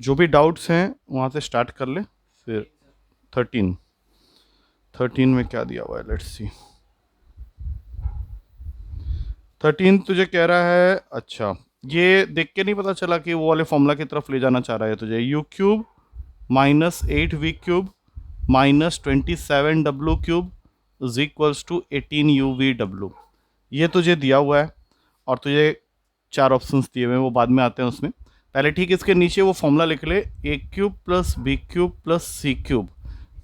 जो भी डाउट्स हैं वहाँ से स्टार्ट कर ले। फिर 13 13 में क्या दिया हुआ है, लेट्स सी। 13 तुझे कह रहा है, अच्छा ये देख के नहीं पता चला कि वो वाले फॉर्मूला की तरफ ले जाना चाह रहा है तुझे? U cube minus 8v³ minus 27w³ is equals to 18uv w। ये तुझे दिया हुआ है और तुझे चार ऑप्शंस दिए हुए हैं, वो बाद में आते हैं उसमें। पहले ठीक इसके नीचे वो फॉर्मूला लिख ले, a³ plus b³ plus c³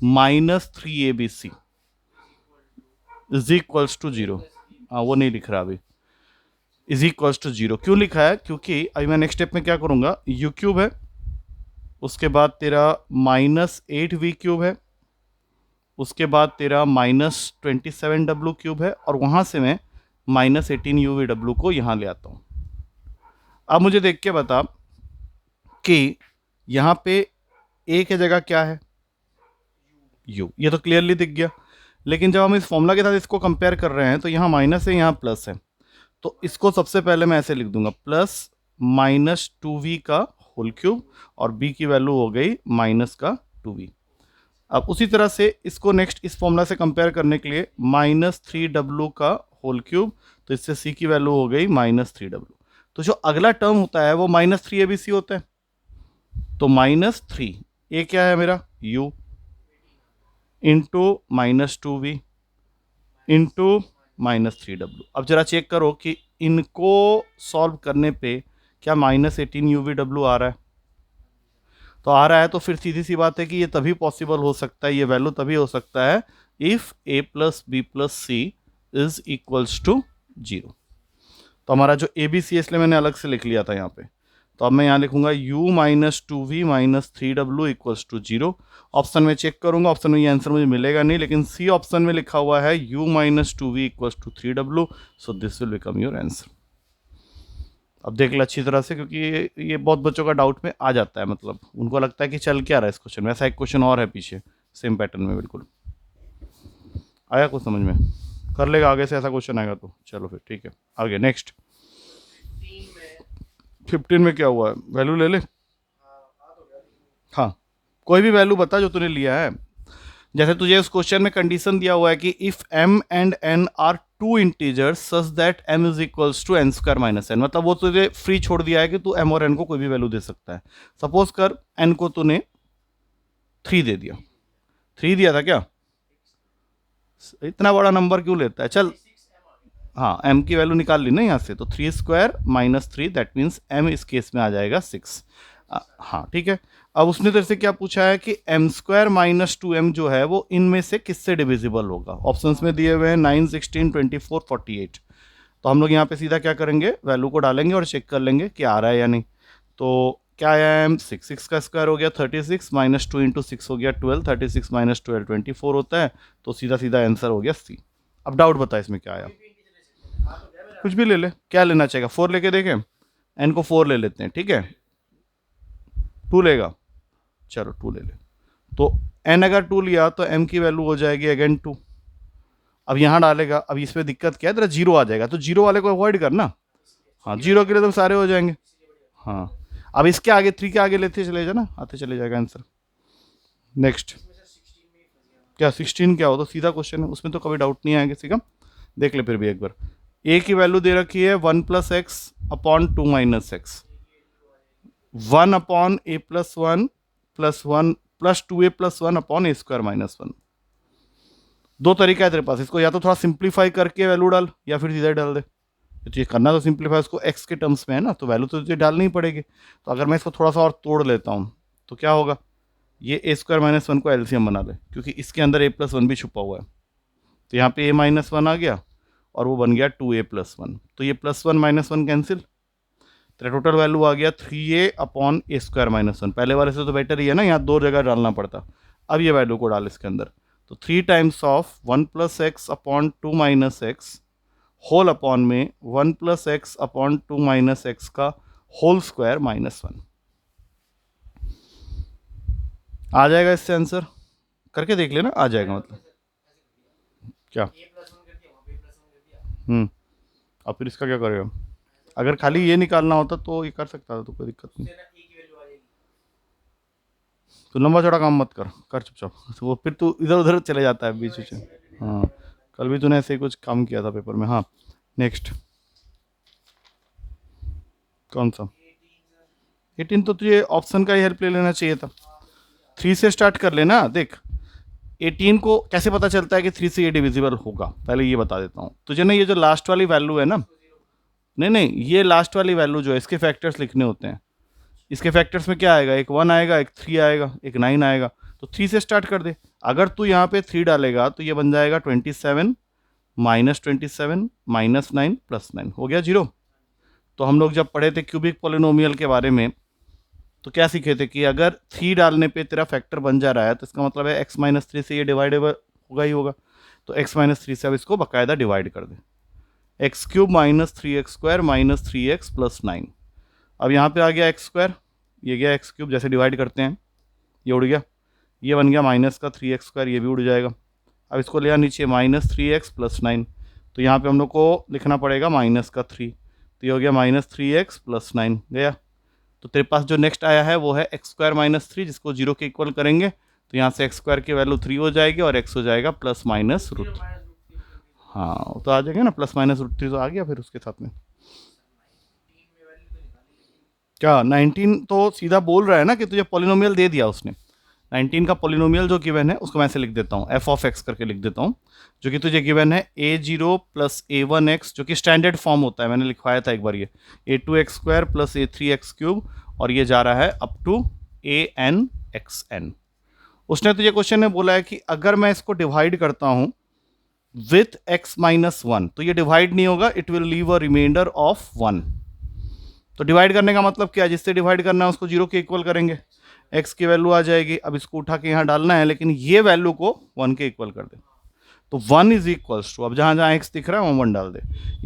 minus 3abc is equals to 0। हाँ वो नहीं लिख रहा अभी, इज इक्वल्स टू 0 क्यों लिखा है? क्योंकि अभी मैं नेक्स्ट स्टेप में क्या करूँगा, u³ है, उसके बाद तेरा माइनस 8v³ है, उसके बाद तेरा माइनस 27w³ है, और वहाँ से मैं माइनस 18uv w को यहाँ ले आता हूँ। अब मुझे देख के बता कि यहाँ पे a की जगह क्या है, u। ये तो क्लियरली दिख गया। लेकिन जब हम इस फॉर्मूला के साथ इसको कंपेयर कर रहे हैं तो यहाँ माइनस है, यहाँ प्लस है। तो इसको सबसे पहले मैं ऐसे लिख दूंगा, प्लस माइनस 2v का होल क्यूब, और b की वैल्यू हो गई माइनस का 2v। अब उसी तरह से इसको नेक्स्ट इस फॉर्मूला से कंपेयर करने के लिए माइनस 3w का होल क्यूब, तो इससे c की वैल्यू हो गई माइनस 3w। तो जो अगला टर्म होता है वो माइनस 3abc होता है। तो माइनस 3, ये क्या है मेरा u, into minus 2v into minus 3w। अब जरा चेक करो कि इनको सॉल्व करने पे क्या माइनस 18uv आ रहा है? तो आ रहा है, तो फिर सीधी सी बात है कि ये तभी पॉसिबल हो सकता है, ये वैल्यू तभी हो सकता है if a plus b plus c is equals to 0। तो हमारा जो ए बी सी है, इसलिए मैंने अलग से लिख लिया था यहाँ पे। तो अब मैं यहाँ लिखूंगा u minus 2v minus 3w equals to 0। Option में चेक करूंगा, ऑप्शन में ये आंसर मुझे मिलेगा नहीं, लेकिन सी ऑप्शन में लिखा हुआ है u minus 2v equals to 3w, so this will become your answer. अब देख लो अच्छी तरह से, क्योंकि ये बहुत बच्चों का डाउट में आ जाता है, मतलब उनको लगता है कि चल क्या रहा है इस क्वेश्चन में, ऐसा एक क्वेश्चन और है पीछे सेम पैटर्न में बिल्कुल। आया कुछ समझ में? कर लेगा आगे से ऐसा क्वेश्चन आएगा तो। चलो फिर ठीक है, आगे नेक्स्ट। 15 में क्या हुआ है, वैल्यू ले ले। हाँ, कोई भी वैल्यू बता जो तूने लिया है। जैसे तुझे उस क्वेश्चन में कंडीशन दिया हुआ है कि if m and n are two integers such that m is equals to n square minus n, मतलब वो तुझे फ्री छोड़ दिया है कि तू m और n को कोई भी वैल्यू दे सकता है। सपोज कर n को तूने 3 दे दिया, 3 दिया था क्या? इतना बड़ा नंबर क्यों लेता है, चल। हाँ, m की वैल्यू निकाल ली ना यहाँ से, तो 3 square minus 3 that means m इस केस में आ जाएगा 6। हाँ ठीक है। अब उसने तेरे से क्या पूछा है कि m स्क्वायर माइनस 2m जो है वो इनमें से किससे डिविजिबल होगा? ऑप्शंस में दिए हुए हैं 9, 16, 24, 48। तो हम लोग यहाँ पे सीधा क्या करेंगे, वैल्यू को डालेंगे और चेक कर लेंगे कि आ रहा है या नहीं। तो क्या आया है, 6 का स्क्वायर हो गया 36, माइनस 2 इंटू 6 हो गया 12, 36 माइनस 12 24 होता है। तो सीधा सीधा आंसर हो गया सी। अब डाउट बता इसमें क्या आया? कुछ भी ले ले, क्या लेना चाहेगा? 4 लेके देखें, एन को 4 ले लेते हैं, ठीक है। 2 लेगा, चलो 2 ले ले। तो एन अगर 2 लिया तो एम की वैल्यू हो जाएगी अगेन 2। अब यहाँ डालेगा, अब इस पर दिक्कत क्या है, तेरा 0 आ जाएगा, तो 0 वाले को अवॉइड करना। हाँ 0 के लिए तो सारे हो जाएंगे। हाँ, अब इसके आगे 3 के आगे लेते चले जाना, आते चले जाएगा आंसर। नेक्स्ट, क्या 16 क्या हो, तो सीधा क्वेश्चन है, उसमें तो कभी डाउट नहीं आएगा किसी का। देख ले फिर भी एक बार, ए की वैल्यू दे रखी है 1 plus x upon 2 minus x, 1 upon a plus 1 plus 1 plus 2a plus 1 upon a square minus 1। दो तरीका है तेरे पास, इसको या तो थोड़ा सिंप्लीफाई करके वैल्यू डाल, या फिर सीधा डाल दे। तो ये करना तो सिंप्लीफाई उसको एक्स के टर्म्स में है ना, तो वैल्यू तो तुझे डालनी ही पड़ेगी। तो अगर मैं इसको थोड़ा सा और तोड़ लेता हूँ तो क्या होगा, ये ए स्क्वायर माइनस 1 को एलसीएम बना ले, क्योंकि इसके अंदर ए प्लस 1 भी छुपा हुआ है। तो यहाँ पे ए माइनस 1 आ गया और वो बन गया 2a प्लस 1, तो ये प्लस 1 माइनस 1 कैंसिल, तेरा टोटल वैल्यू आ गया 3a upon a square minus 1। पहले वाले से तो बेटर ही है ना, यहाँ दो जगह डालना पड़ता। अब ये वैल्यू को डाल इसके अंदर, तो 3 times of 1 plus x upon 2 minus x whole upon में 1 plus x upon 2 minus x का होल स्क्वायर माइनस 1। आ जाएगा इससे आंसर, करके देख लेना, आ जाएगा मतलब। क्या अब फिर इसका क्या करेगा? अगर खाली ये निकालना होता तो ये कर सकता था, तो कोई दिक्कत नहीं। तो लंबा चौड़ा काम मत कर, कर चुपचाप। तो वो फिर तू इधर उधर चले जाता है बीच बीच में। हाँ, कल भी तूने ऐसे ही कुछ काम किया था पेपर में। हाँ, नेक्स्ट कौन सा? 18 तो तुझे ऑप्शन का ही हेल्प ले लेना चाहिए था। 3 से स्टार्ट कर लेना। देख 18 को कैसे पता चलता है कि 3 से ये डिविजिबल होगा, पहले ये बता देता हूँ तुझे ना। ये जो लास्ट वाली वैल्यू है ना, नहीं नहीं, ये लास्ट वाली वैल्यू जो है इसके फैक्टर्स लिखने होते हैं। इसके फैक्टर्स में क्या आएगा? एक 1 आएगा, एक 3 आएगा, एक 9 आएगा। तो 3 से स्टार्ट कर दे। अगर तू यहाँ पे 3 डालेगा तो ये बन जाएगा 27 माइनस 27 माइनस 9 प्लस 9, हो गया 0। तो हम लोग जब पढ़े थे क्यूबिक पोलिनोमियल के बारे में तो क्या सीखे थे कि अगर 3 डालने पे तेरा फैक्टर बन जा रहा है तो इसका मतलब है x माइनस 3 से ये डिवाइडेबल होगा ही होगा। तो x माइनस 3 से अब इसको बाकायदा डिवाइड कर दे। X cube minus 3x square minus 3x plus 9। अब यहाँ पे आ गया एक्स स्क्वायर, ये गया एक्स क्यूब, जैसे डिवाइड करते हैं ये उड़ गया, ये बन गया माइनस का 3x स्क्वायर, ये भी उड़ जाएगा। अब इसको लिया नीचे माइनस 3x प्लस 9, तो यहाँ पे हम लोग को लिखना पड़ेगा माइनस का 3, तो ये हो गया माइनस 3x प्लस 9 गया। तो तेरे पास जो नेक्स्ट आया है वो है एक्स स्क्वायर माइनस 3, जिसको 0 के इक्वल करेंगे तो यहाँ से एक्स स्क्वायर की वैल्यू 3 हो जाएगी और एक्स हो जाएगा प्लस माइनस रूट। हाँ, तो आ जाएगा ना प्लस माइनस रूट 3, तो आ गया फिर उसके साथ में। क्या 19 तो सीधा बोल रहा है ना कि तुझे पॉलिनोमियल दे दिया उसने। 19 का पॉलिनोमियल जो गिवन है उसको मैं ऐसे लिख देता हूँ, एफ ऑफ एक्स करके लिख देता हूँ, जो कि तुझे गिवन है a0 प्लस a1x, जो कि स्टैंडर्ड फॉर्म होता है, मैंने लिखवाया था एक बार, ये a2x square plus a3x cube, और ये जा रहा है अप टू an(xn). उसने तुझे क्वेश्चन में बोला है कि अगर मैं इसको डिवाइड करता हूँ विथ x माइनस 1 तो ये डिवाइड नहीं होगा, it will leave a remainder of 1। तो डिवाइड करने का मतलब क्या है? जिससे डिवाइड करना है उसको 0 के इक्वल करेंगे, x की वैल्यू आ जाएगी। अब इसको उठा के यहाँ डालना है, लेकिन ये वैल्यू को 1 के इक्वल कर दे, तो 1 इज इक्वल्स टू, अब जहाँ जहाँ x दिख रहा है वहाँ 1 डाल दे,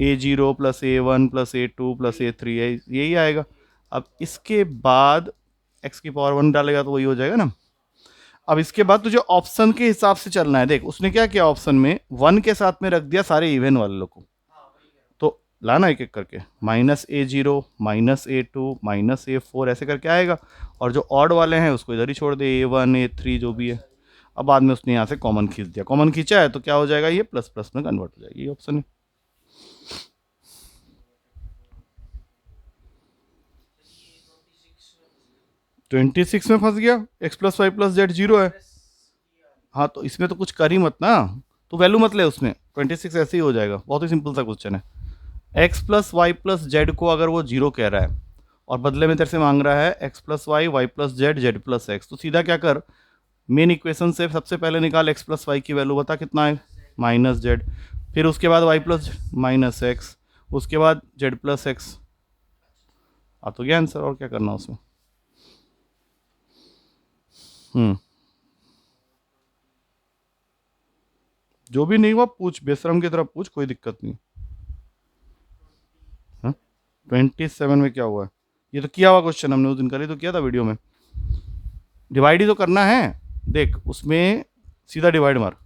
a0 plus a1 plus a2 plus a3, यही आएगा। अब इसके बाद x की पावर 1 डालेगा तो वही हो जाएगा ना। अब इसके बाद तुझे ऑप्शन के हिसाब से चलना है। देख उसने क्या किया, ऑप्शन में 1 के साथ में रख दिया सारे इवन वाले लोग को, तो लाना एक एक करके, minus a0 minus a2 minus a4 ऐसे करके आएगा, और जो ऑड वाले हैं उसको इधर ही छोड़ दे, a1 a3 जो भी है। अब बाद में उसने यहाँ से कॉमन खींच दिया, कॉमन खींचा है तो क्या हो जाएगा, ये प्लस प्लस में कन्वर्ट हो जाएगी, ये ऑप्शन है। तो 26 में फंस गया, x plus y plus z 0 है। हाँ, तो इसमें तो कुछ कर ही मत ना, तो वैल्यू मत ले उसमें, 26 ऐसे ही हो जाएगा, बहुत ही सिंपल सा क्वेश्चन है। X plus y plus z को अगर वो 0 कह रहा है और बदले में तेरे से मांग रहा है x plus y plus z, z plus x, तो सीधा क्या कर, मेन इक्वेशन से सबसे पहले निकाल एक्स प्लस वाई की वैल्यू, बता कितना है, माइनस जेड, फिर उसके बाद वाई प्लस माइनस एक्स, उसके बाद जेड प्लस एक्स। आ तो गया आंसर, और क्या करना उसमें। जो भी नहीं हुआ पूछ, बेशरम की तरफ पूछ, कोई दिक्कत नहीं। 27 में क्या हुआ है? ये तो किया हुआ क्वेश्चन हमने उस दिन, कल ही तो किया था वीडियो में। डिवाइड ही तो करना है। देख उसमें सीधा डिवाइड मार,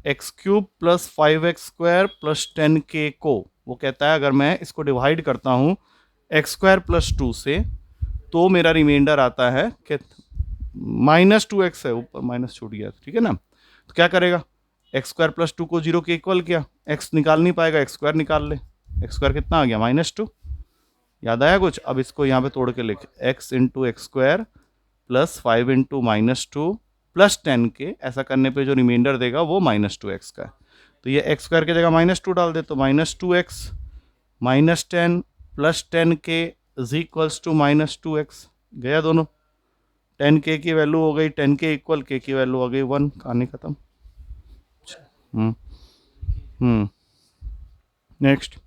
x cube plus 5x square plus 10k को, वो कहता है अगर मैं इसको डिवाइड करता हूँ एक्स स्क्वायर प्लस 2 से तो मेरा रिमाइंडर आता है कि माइनस 2x है, ऊपर माइनस छूट गया, ठीक है ना। तो क्या करेगा, एक्स स्क्वायर प्लस 2 को 0 के इक्वल किया, x निकाल नहीं पाएगा, एक्स स्क्वायर निकाल ले, एक्स स्क्वायर कितना आ गया, -2। याद आया कुछ? अब इसको यहाँ पे तोड़ के लिख, x into x square plus 5 into -2 plus 10k, ऐसा करने पे जो रिमाइंडर देगा वो -2x का है। तो ये एक्स स्क्वायर की जगह -2 डाल दे, तो -2x minus 10 plus 10k is equals to -2x, गया दोनों। 10k की वैल्यू हो गई 10k इक्वल, k की वैल्यू हो गई 1, कहानी खत्म। नेक्स्ट।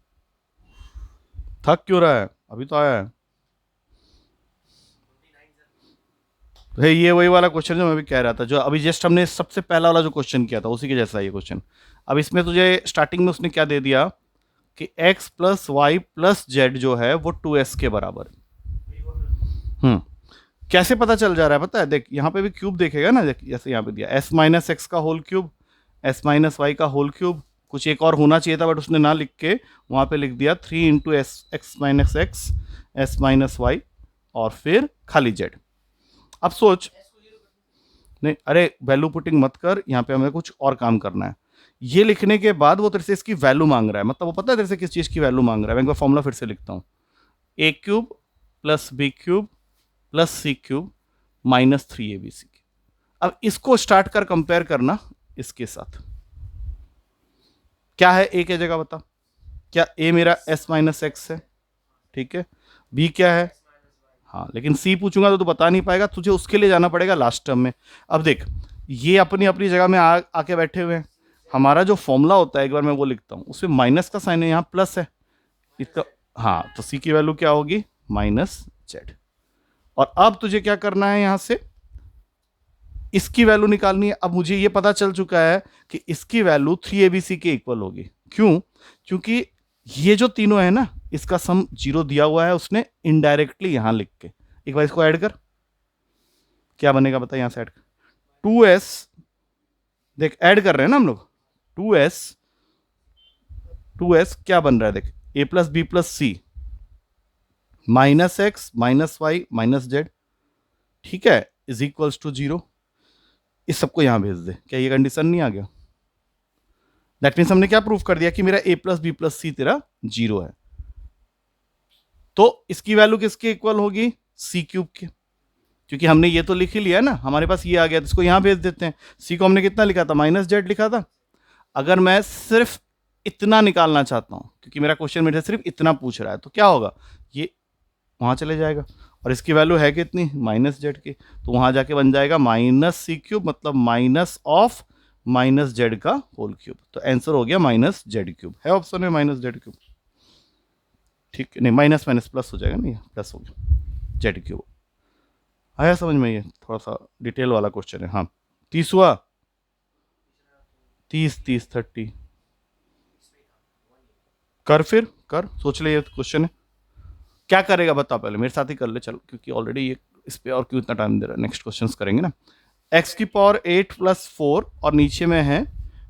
थक क्यों रहा है, अभी तो आया है। तो ये वही वाला क्वेश्चन जो मैं भी कह रहा था, जो अभी जस्ट हमने सबसे पहला वाला जो क्वेश्चन किया था उसी के जैसा ये क्वेश्चन। अब इसमें तुझे स्टार्टिंग में उसने क्या दे दिया कि x plus y plus z जो है वो 2s के बराबर है। कैसे पता चल जा रहा है पता है, देख यहाँ पे भी क्यूब देखेगा ना, देख जैसे यहाँ पे दिया s माइनस एक्स का whole cube, s minus y का होल क्यूब, कुछ एक और होना चाहिए था बट उसने ना लिख के वहाँ पे लिख दिया 3 into x minus x, s minus y और फिर खाली जेड। अब सोच, नहीं, अरे वैल्यू पुटिंग मत कर, यहाँ पे हमें कुछ और काम करना है। ये लिखने के बाद वो तेरे से इसकी वैल्यू मांग रहा है, मतलब वो पता है तेरे से किस चीज़ की वैल्यू मांग रहा है। मैं एक बार फॉर्मूला फिर से लिखता हूँ, a cube plus b cube plus c cube minus 3abc। अब इसको स्टार्ट कर कंपेयर करना इसके साथ। क्या है ए की जगह बता, क्या ए मेरा s माइनस एक्स है, ठीक है, बी क्या है, हाँ, लेकिन सी पूछूंगा तो तू बता नहीं पाएगा, तुझे उसके लिए जाना पड़ेगा लास्ट टर्म में। अब देख, ये अपनी अपनी जगह में आके बैठे हुए हैं। हमारा जो फॉर्मूला होता है, एक बार मैं वो लिखता हूँ, उसमें माइनस का साइन है, यहाँ प्लस है इसका, हाँ, तो सी की वैल्यू क्या होगी, माइनस जेड। और अब तुझे क्या करना है, यहां से इसकी वैल्यू निकालनी है। अब मुझे ये पता चल चुका है कि इसकी वैल्यू 3abc के इक्वल होगी। क्यों? क्योंकि ये जो तीनों है ना, इसका सम 0 दिया हुआ है उसने इनडायरेक्टली यहां लिख के। एक बार इसको ऐड कर, क्या बनेगा बता, यहां से ऐड कर 2s, देख ऐड कर रहे हैं ना हम लोग, 2s, 2s क्या बन रहा है देख, a plus b plus c minus x minus y minus z, ठीक है, इज इक्वल्स टू 0। इस सबको यहां भेज दे। क्या ये कंडीशन नहीं आ गया? दैट मीन्स हमने क्या प्रूफ कर दिया कि मेरा a प्लस बी प्लस सी तेरा 0 है। तो इसकी वैल्यू किसके इक्वल होगी, सी क्यूब के, क्योंकि हमने ये तो लिख ही लिया है ना, हमारे पास ये आ गया, तो इसको यहां भेज देते हैं। सी को हमने कितना लिखा था, माइनस जेड लिखा था। अगर मैं सिर्फ इतना निकालना चाहता हूं, क्योंकि मेरा क्वेश्चन मेरे सिर्फ इतना पूछ रहा है, तो क्या होगा, ये वहां चले जाएगा, और इसकी वैल्यू है कितनी, माइनस जेड की, तो वहां जाके बन जाएगा माइनस सी क्यूब, मतलब माइनस ऑफ माइनस जेड का होल क्यूब। तो आंसर हो गया माइनस जेड क्यूब, है ऑप्शन में माइनस जेड क्यूब, ठीक, नहीं माइनस माइनस प्लस हो जाएगा, नहीं प्लस हो गया जेड क्यूब। आया समझ में? ये थोड़ा सा डिटेल वाला क्वेश्चन है। हाँ, 30वां, 30 30 कर, फिर कर, सोच ले, ये क्वेश्चन है, क्या करेगा बता, पहले मेरे साथ ही कर ले चल, क्योंकि ऑलरेडी ये इस पे और क्यों इतना टाइम दे रहा है, नेक्स्ट क्वेश्चन करेंगे ना। एक्स की पावर 8 प्लस 4 और नीचे में है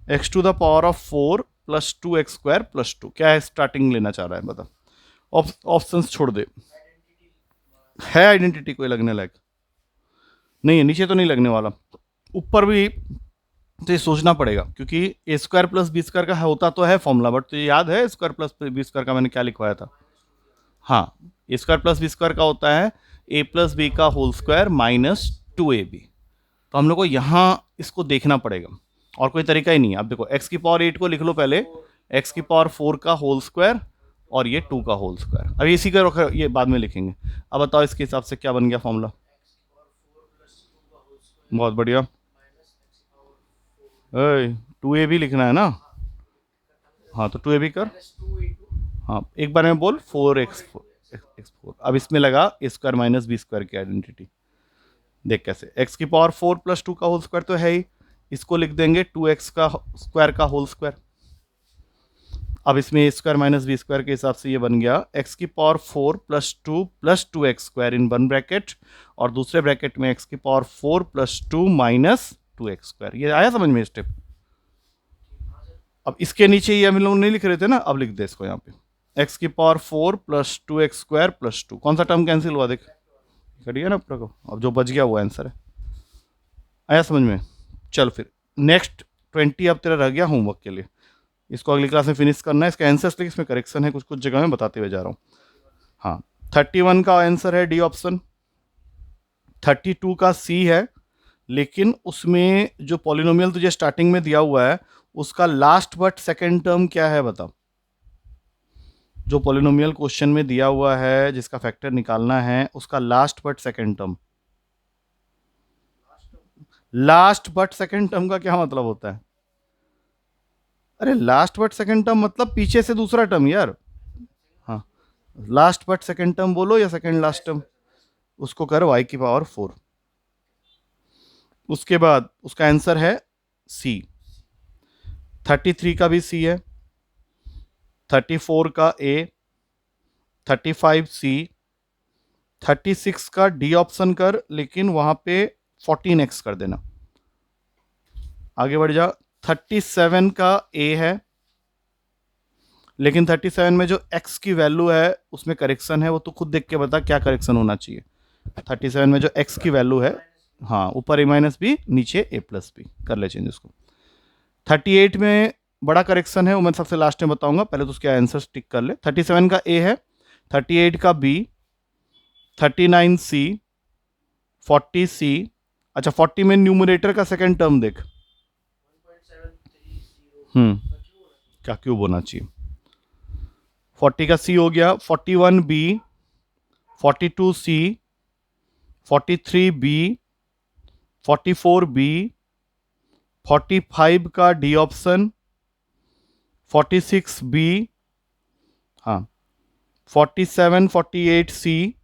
x to the power of 4 plus 2x square plus 2, क्या है स्टार्टिंग लेना चाह रहा है बता, ऑप्शंस छोड़ दे। है आइडेंटिटी कोई लगने लायक? नहीं है, नीचे तो नहीं लगने वाला, ऊपर भी तो ये सोचना पड़ेगा, क्योंकि ए स्क्वायर प्लस बी स्क्वायर का होता तो है फॉर्मूला, बट तो ये याद है स्क्वायर प्लस बी स्क्वायर का मैंने क्या लिखवाया था? हाँ, ए स्क्वायर प्लस बी स्क्वायर का होता है ए प्लस बी का होल स्क्वायर माइनस 2ab। तो हम लोग को यहाँ इसको देखना पड़ेगा, और कोई तरीका ही नहीं है। अब देखो, एक्स की पावर 8 को लिख लो पहले, एक्स की पावर 4 का होल स्क्वायर और ये 2 का होल स्क्वायर, अब इसी का ये बाद में लिखेंगे। अब बताओ इसके हिसाब से क्या बन गया फॉर्मूला? बहुत बढ़िया, 2ab लिखना है ना, हाँ, तो 2ab कर, हाँ, एक बार में बोल 4x4। अब इसमें लगा ए स्क्वायर माइनस बी स्क्वायर की आइडेंटिटी, देख कैसे, एक्स की पावर 4 प्लस 2 का होल स्क्वायर तो है ही, इसको लिख देंगे 2x का स्क्वायर का होल स्क्वायर। अब इसमें a square minus b square के हिसाब से ये बन गया एक्स की power 4 plus 2 plus 2x square in one bracket, और दूसरे ब्रैकेट में एक्स की power 4 plus 2 minus 2x square. ये आया समझ में स्टेप? अब इसके नीचे ये हम लोग नहीं लिख रहे थे ना, अब लिख दे इसको यहाँ पे, एक्स की power 4 plus 2x square plus 2, कौन सा टर्म कैंसिल हुआ देख, कट गया ना पूरा को, अब जो बच गया वो आंसर है। आया समझ में? चल फिर नेक्स्ट 20 अब तेरा रह गया होमवर्क के लिए, इसको अगली क्लास में फिनिश करना है। इसका आंसर्स लिख, इसमें करेक्शन है कुछ कुछ जगह में बताते हुए जा रहा हूँ। हाँ, 31 का आंसर है डी ऑप्शन, 32 का सी है, लेकिन उसमें जो पॉलिनोमियल तुझे स्टार्टिंग में दिया हुआ है उसका लास्ट बट सेकेंड टर्म क्या है बता। जो पॉलिनोमियल क्वेश्चन में दिया हुआ है जिसका फैक्टर निकालना है, उसका last but second term, last but second term का क्या मतलब होता है? अरे लास्ट बट सेकेंड टर्म मतलब पीछे से दूसरा टर्म यार। हाँ, लास्ट बट सेकेंड टर्म बोलो या सेकेंड लास्ट टर्म, उसको कर y की पावर 4। उसके बाद उसका आंसर है सी, 33 का भी सी है, 34 का ए, 35 सी, 36 का डी ऑप्शन कर, लेकिन वहां पे 14x कर देना। आगे बढ़ जा, 37 का ए है, लेकिन 37 में जो x की वैल्यू है उसमें करेक्शन है, वो तो खुद देख के बता क्या करेक्शन होना चाहिए। 37 में जो x की वैल्यू है, हाँ, ऊपर a माइनस बी, नीचे a प्लस बी। कर ले चेंज इसको। 38 में बड़ा करेक्शन है, वो मैं सबसे लास्ट में बताऊंगा, पहले तो उसके आंसर टिक कर ले। 37 का a है, 38 का b, 39 c, 40 c। अच्छा, 40 में न्यूमरेटर का सेकंड टर्म देख। क्या क्यूब होना चाहिए? 40 का c हो गया, 41 b, 42 c, 43 b, 44 b, 45 का डी ऑप्शन, 46 बी, हाँ, 47 48 सी,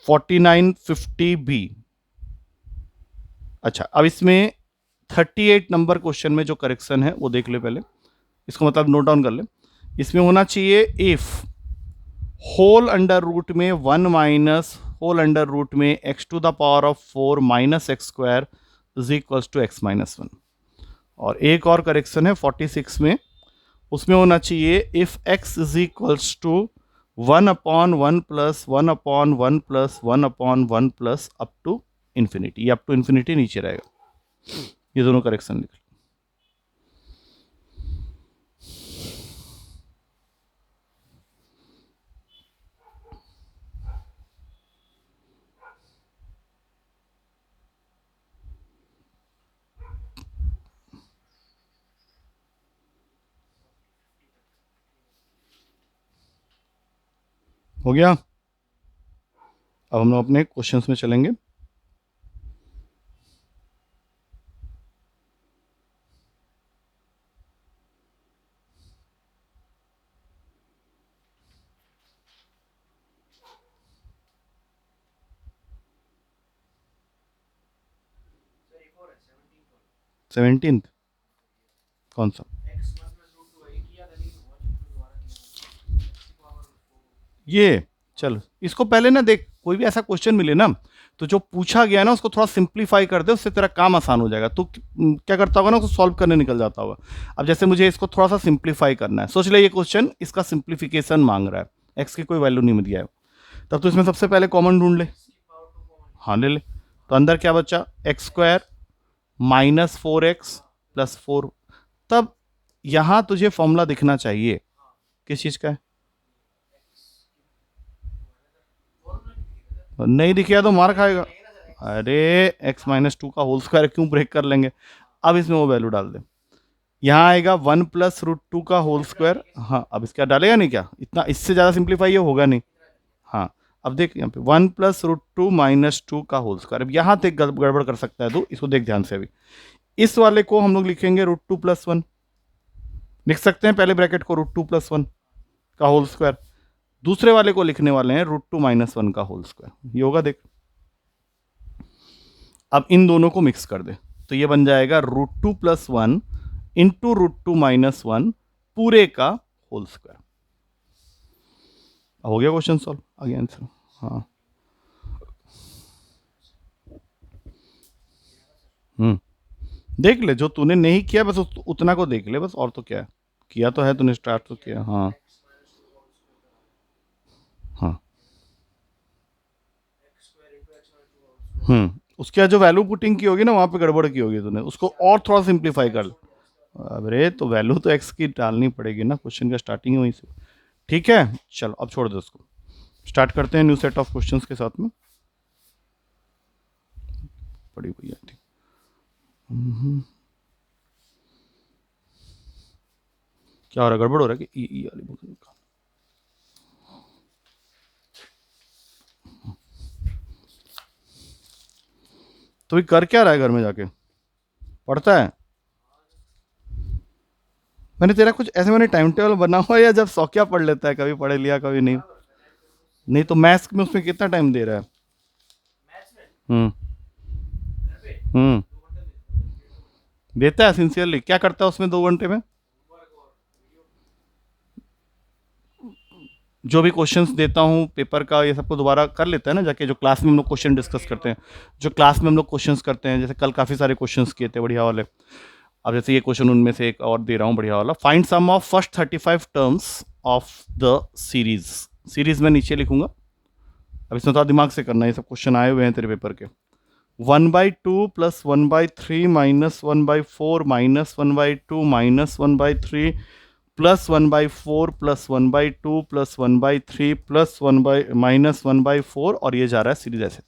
49 50 बी। अच्छा, अब इसमें 38 नंबर क्वेश्चन में जो करेक्शन है वो देख ले पहले, इसको मतलब नोट डाउन कर ले। इसमें होना चाहिए इफ होल अंडर रूट में 1 माइनस होल अंडर रूट में x to the power of 4 minus x square is equals to x minus 1। और एक और करेक्शन है 46 में, उसमें होना चाहिए if x is equals to 1/1 plus 1/1 plus 1/1 plus up to infinity. ये अप टू इन्फिनिटी नीचे रहेगा। ये दोनों करेक्शन लिख लो। हो गया? अब हम लोग अपने क्वेश्चंस में चलेंगे। सेवनटीन कौन सा? ये चल, इसको पहले ना देख, कोई भी ऐसा क्वेश्चन मिले ना तो जो पूछा गया ना उसको थोड़ा सिंप्लीफाई कर दे, उससे तेरा काम आसान हो जाएगा। तो क्या करता होगा ना, उसको सॉल्व करने निकल जाता होगा। अब जैसे मुझे इसको थोड़ा सा सिंप्लीफाई करना है, सोच ले ये क्वेश्चन इसका सिंप्लीफिकेशन मांग रहा है, एक्स की कोई वैल्यू नहीं दिया है, तब तो इसमें सबसे पहले कॉमन ढूंढ ले। हाँ ले ले। तो अंदर क्या बचा? X square minus 4x plus 4। तब यहां तुझे फॉर्मूला दिखना चाहिए, किस चीज का है? नहीं दिखा तो मार खाएगा। अरे x माइनस 2 का होल स्क्वायर क्यों ब्रेक कर लेंगे? अब इसमें वो वैल्यू डाल दे, यहाँ आएगा 1 प्लस रूट 2 का होल स्क्वायर। हाँ, अब इसका डालेगा नहीं क्या? इतना, इससे ज़्यादा सिंप्लीफाई ये होगा नहीं। हाँ, अब देख यहाँ पे 1 प्लस रूट 2 माइनस 2 का होल स्क्वायर। अब यहाँ तक गड़बड़ कर सकता है तो इसको देख ध्यान से। अभी इस वाले को हम लोग लिखेंगे रूट 2 प्लस 1, लिख सकते हैं पहले ब्रैकेट को रूट 2 प्लस 1 का होल स्क्वायर। दूसरे वाले को लिखने वाले हैं रूट 2 माइनस 1 का होल स्क्वायर। ये होगा देख। अब इन दोनों को मिक्स कर दे तो ये बन जाएगा root 2 plus 1 into root 2 minus 1 पूरे का होल स्क्वायर। हो गया क्वेश्चन सॉल्व, आगे आंसर। हाँ देख ले, जो तूने नहीं किया बस उतना को देख ले बस, और तो क्या है, किया तो है तूने, स्टार्ट तो किया। हाँ हाँ उसके बाद जो वैल्यू पुटिंग की होगी ना वहाँ पे गड़बड़ की होगी तूने, उसको और थोड़ा सिंप्लीफाई कर। अरे तो वैल्यू तो एक्स की डालनी पड़ेगी ना, क्वेश्चन का स्टार्टिंग वहीं से। ठीक है, चलो अब छोड़ दो उसको, स्टार्ट करते हैं न्यू सेट ऑफ क्वेश्चंस के साथ में। पड़ी हुई है ठीक। क्या हो रहा है? गड़बड़ हो रहा है कि ई वाली बुक निकाल। तो भी कर क्या रहा है घर में जाके? पढ़ता है? मैंने तेरा कुछ ऐसे मैंने टाइम टेबल बना हुआ है या जब शौकिया पढ़ लेता है, कभी पढ़ लिया कभी नहीं? नहीं तो मैथ्स में उसमें कितना टाइम दे रहा है? हम्म देता है सिंसियरली? क्या करता है उसमें 2 घंटे में? जो भी क्वेश्चंस देता हूँ पेपर का ये सबको दोबारा कर लेता है ना जाके, जो क्लास में हम लोग क्वेश्चन डिस्कस करते हैं, जो क्लास में हम लोग क्वेश्चंस करते हैं, जैसे कल काफ़ी सारे क्वेश्चंस किए थे बढ़िया वाले। अब जैसे ये क्वेश्चन उनमें से एक और दे रहा हूँ बढ़िया वाला, find sum of first 35 terms of the series. Series में नीचे लिखूंगा अब इसमें थोड़ा दिमाग से करना है, ये सब क्वेश्चन आए हुए हैं तेरे पेपर के। 1/2 plus 1/3 minus 1/4 minus 1/2 minus 1/3 plus 1/4 plus 1/2 plus 1/3 plus 1/-1/4 और ये जा रहा है सीरीज ऐसे।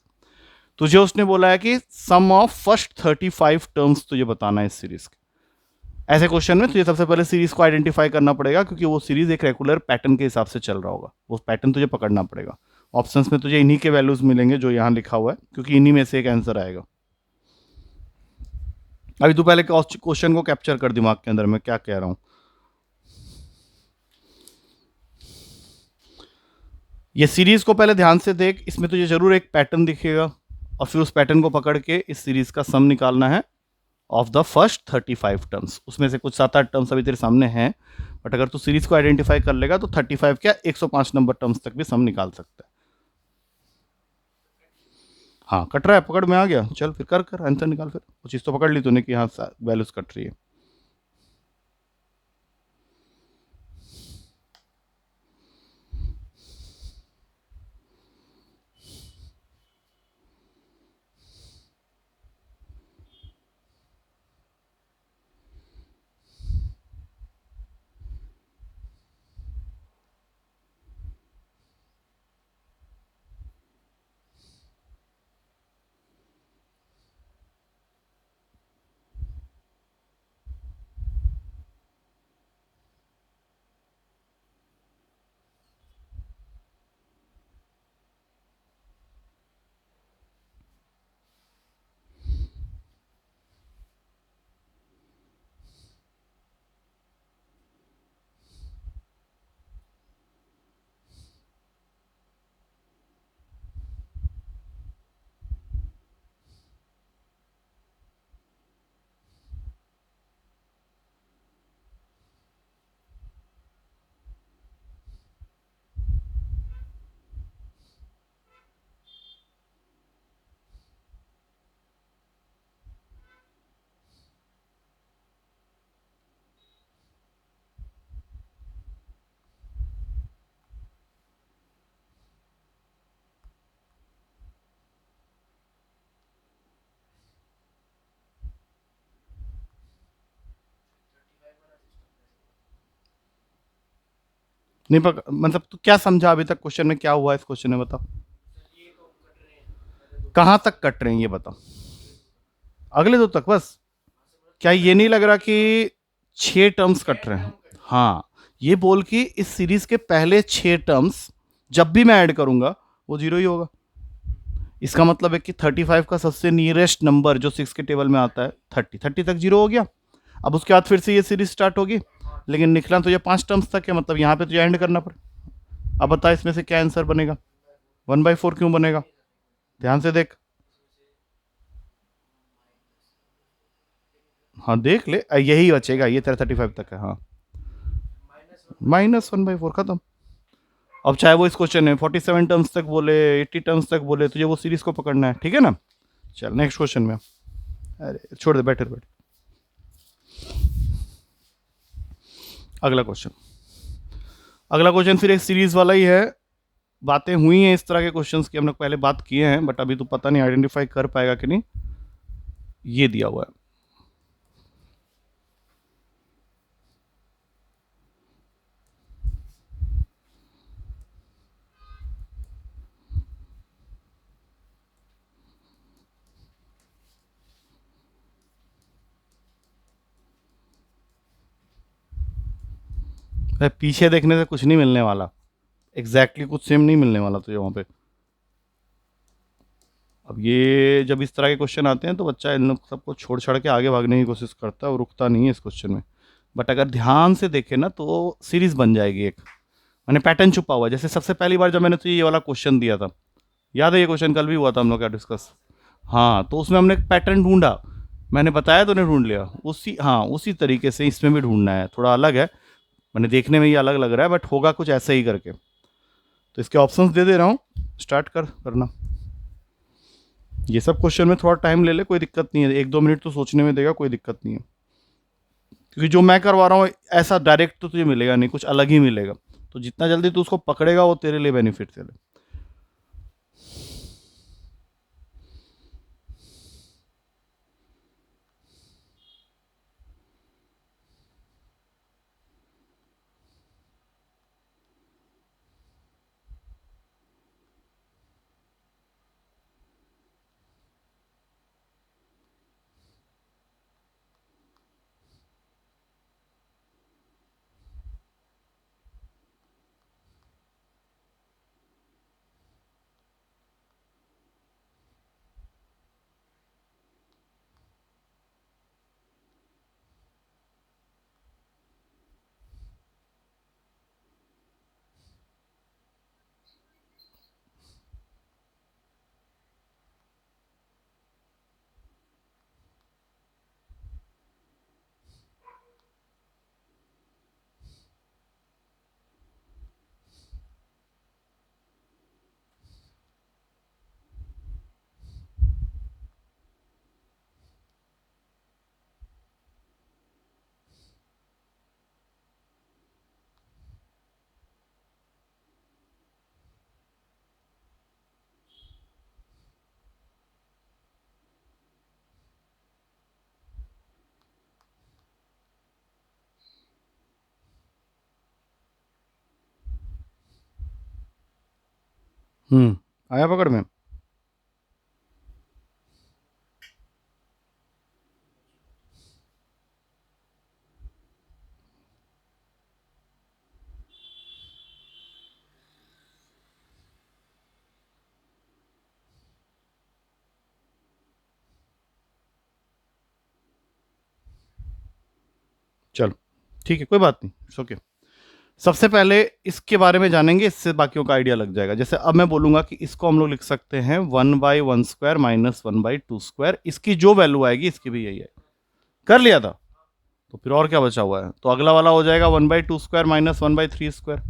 तुझे उसने बोला है कि सम ऑफ फर्स्ट 35 टर्म्स तुझे बताना है इस सीरीज के। ऐसे क्वेश्चन में तुझे सबसे पहले सीरीज को आइडेंटिफाई करना पड़ेगा, क्योंकि वो सीरीज एक रेगुलर पैटर्न के हिसाब से चल रहा होगा, वो पैटर्न तुझे पकड़ना पड़ेगा। ऑप्शंस में तुझे इन्हीं के वैल्यूज मिलेंगे जो यहां लिखा हुआ है, क्योंकि इन्हीं में से एक आंसर आएगा। अभी तू पहले क्वेश्चन को कैप्चर कर दिमाग के अंदर, मैं क्या कह रहा हूं। ये सीरीज को पहले ध्यान से देख, इसमें तुझे जरूर एक पैटर्न दिखेगा और फिर उस पैटर्न को पकड़ के इस सीरीज का सम निकालना है ऑफ द फर्स्ट 35 टर्म्स। उसमें से कुछ 7-8 टर्म्स अभी तेरे सामने हैं, बट अगर तू सीरीज को आइडेंटिफाई कर लेगा तो 35 क्या 105 नंबर टर्म्स तक भी सम निकाल सकता है। हाँ कट रहा है, पकड़ में आ गया, चल फिर कर कर आंसर निकाल। फिर वो चीज़ तो पकड़ ली तूने कि हाँ वैल्यूज कट रही है। नहीं मतलब तू क्या समझा अभी तक क्वेश्चन में, क्या हुआ इस क्वेश्चन में बता। कहाँ तक कट रहे हैं ये बता, अगले दो तक बस। क्या ये नहीं लग रहा कि 6 टर्म्स कट रहे हैं। हाँ ये बोल कि इस सीरीज के पहले 6 टर्म्स जब भी मैं ऐड करूंगा वो जीरो ही होगा। इसका मतलब है कि 35 का सबसे नियरेस्ट नंबर जो 6 के टेबल में आता है 30 तक जीरो हो गया। अब उसके बाद फिर से ये सीरीज स्टार्ट होगी, लेकिन निकला तो ये 5 टर्म्स तक है, मतलब यहाँ पे तो एंड करना पड़े। अब बता इसमें से क्या आंसर बनेगा। 1/4 क्यों बनेगा, ध्यान से देख। हाँ देख ले, यही बचेगा, ये तेरा 35 तक है। हाँ -1/4 खत्म। अब चाहे वो इस क्वेश्चन में 47 टर्म्स तक बोले, 80 टर्म्स तक बोले, तुझे वो सीरीज को पकड़ना है, ठीक है ना। चल नेक्स्ट क्वेश्चन में। अरे छोड़ दे, बैठे बैठे। अगला क्वेश्चन, अगला क्वेश्चन फिर एक सीरीज वाला ही है। बातें हुई हैं इस तरह के क्वेश्चंस की, हमने पहले बात किए हैं, बट अभी तो पता नहीं आइडेंटिफाई कर पाएगा कि नहीं। ये दिया हुआ है, पीछे देखने से कुछ नहीं मिलने वाला, एग्जैक्टली कुछ सेम नहीं मिलने वाला तुझे वहाँ पे। अब ये जब इस तरह के क्वेश्चन आते हैं तो बच्चा इन लोग सबको छोड़ छाड़ के आगे भागने की कोशिश करता है और रुकता नहीं है इस क्वेश्चन में। बट अगर ध्यान से देखे ना तो सीरीज बन जाएगी एक, मैंने पैटर्न छुपा हुआ है। जैसे सबसे पहली बार जब मैंने तुझे ये वाला क्वेश्चन दिया था, याद है ये क्वेश्चन कल भी हुआ था हम लोग का डिस्कस। हाँ तो उसमें हमने एक पैटर्न ढूंढा, मैंने बताया तो नहीं ढूंढ लिया उसी, हाँ उसी तरीके से इसमें भी ढूंढना है। थोड़ा अलग है, मैंने देखने में ये अलग लग रहा है, बट होगा कुछ ऐसे ही करके। तो इसके ऑप्शंस दे दे रहा हूँ, स्टार्ट कर करना। ये सब क्वेश्चन में थोड़ा टाइम ले ले, कोई दिक्कत नहीं है, 1-2 मिनट तो सोचने में देगा, कोई दिक्कत नहीं है। क्योंकि जो मैं करवा रहा हूँ ऐसा डायरेक्ट तो तुझे मिलेगा नहीं, कुछ अलग ही मिलेगा। तो जितना जल्दी तू उसको पकड़ेगा वो तेरे लिए बेनिफिट है। आया पकड़ में? चलो ठीक है, कोई बात नहीं, इट्स ओके। सबसे पहले इसके बारे में जानेंगे, इससे बाकियों का आइडिया लग जाएगा। जैसे अब मैं बोलूंगा कि इसको हम लोग लिख सकते हैं 1/1² माइनस 1/2²। इसकी जो वैल्यू आएगी इसकी भी यही है। कर लिया था, तो फिर और क्या बचा हुआ है? तो अगला वाला हो जाएगा 1/2² माइनस 1/3²।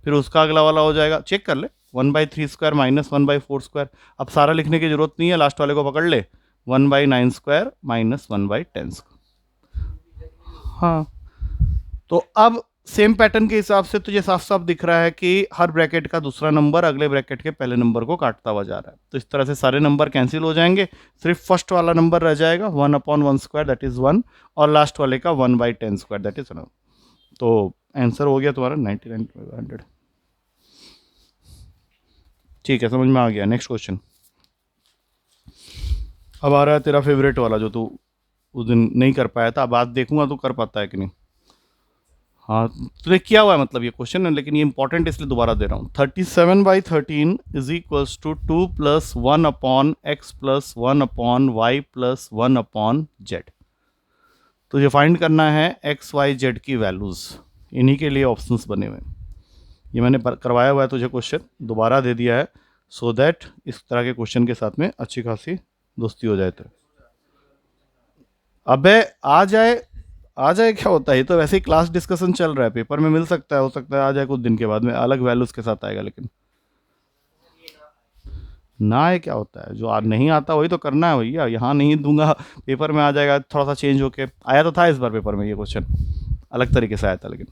फिर उसका अगला वाला हो जाएगा, चेक कर ले, 1/3² माइनस 1/4²। अब सारा लिखने की जरूरत नहीं है, लास्ट वाले को पकड़ ले, 1/9² माइनस 1/10²। हाँ, तो अब सेम पैटर्न के हिसाब से तुझे साफ साफ दिख रहा है कि हर ब्रैकेट का दूसरा नंबर अगले ब्रैकेट के पहले नंबर को काटता हुआ जा रहा है। तो इस तरह से सारे नंबर कैंसिल हो जाएंगे, सिर्फ फर्स्ट वाला नंबर रह जाएगा 1/1² दैट इज 1, और लास्ट वाले का 1/10² दैट इज 1। तो आंसर हो गया तुम्हारा 99/100। ठीक है, समझ में आ गया। Next question. अब आ रहा है तेरा फेवरेट वाला जो तू उस दिन नहीं कर पाया था। अब आज देखूंगा तू कर पाता है कि नहीं। हाँ, तूने किया हुआ है मतलब ये क्वेश्चन है, लेकिन ये इंपॉर्टेंट इसलिए दोबारा दे रहा हूँ। 37/13 is equals to 2 + 1/x + 1/y + 1/z। तुझे फाइंड करना है x y z की वैल्यूज़। इन्हीं के लिए ऑप्शंस बने हुए हैं। ये मैंने करवाया हुआ है तुझे, क्वेश्चन दोबारा दे दिया है सो दैट इस तरह के क्वेश्चन के साथ में अच्छी खासी दोस्ती हो जाए। तो अबे आ जाए, आ जाए क्या होता है? ये तो वैसे ही क्लास डिस्कशन चल रहा है, पेपर में मिल सकता है, हो सकता है आ जाए कुछ दिन के बाद में अलग वैल्यूज के साथ आएगा। लेकिन ना है क्या होता है? जो आज नहीं आता वही तो करना है भैया। यहाँ नहीं दूंगा, पेपर में आ जाएगा थोड़ा सा चेंज होके। आया तो था इस बार पेपर में ये क्वेश्चन, अलग तरीके से आया था, लेकिन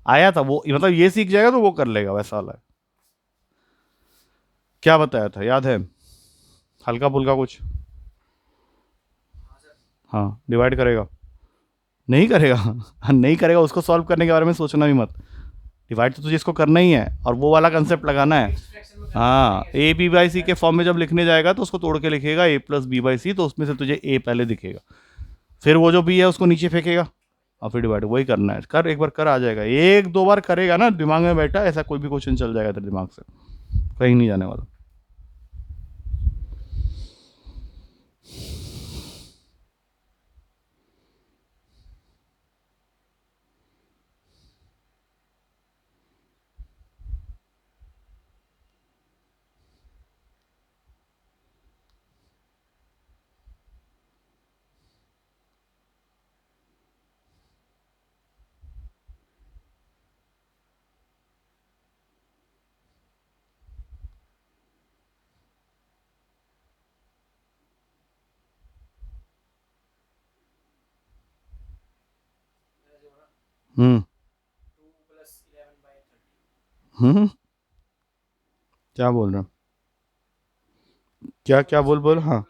आया था वो, मतलब ये सीख जाएगा तो वो कर लेगा, वैसा वाला है। क्या बताया था, याद है? हल्का फुल्का कुछ। हाँ, डिवाइड करेगा, नहीं करेगा। नहीं करेगा, उसको सॉल्व करने के बारे में सोचना भी मत। डिवाइड तो तुझे इसको करना ही है, और वो वाला कंसेप्ट लगाना है। हाँ, ए बी बाई सी के फॉर्म में जब लिखने जाएगा तो उसको तोड़ के लिखेगा a + b/c, तो उसमें से तुझे a पहले दिखेगा, फिर वो जो b है उसको नीचे फेंकेगा, और फिर डिवाइड। वही करना है, कर एक बार, कर आ जाएगा। एक दो बार करेगा ना, दिमाग में बैठा ऐसा कोई भी क्वेश्चन चल जाएगा तेरे दिमाग से, कहीं नहीं जाने वाला। हम्म हम्म क्या बोल रहे हैं? क्या क्या बोल बोल, हाँ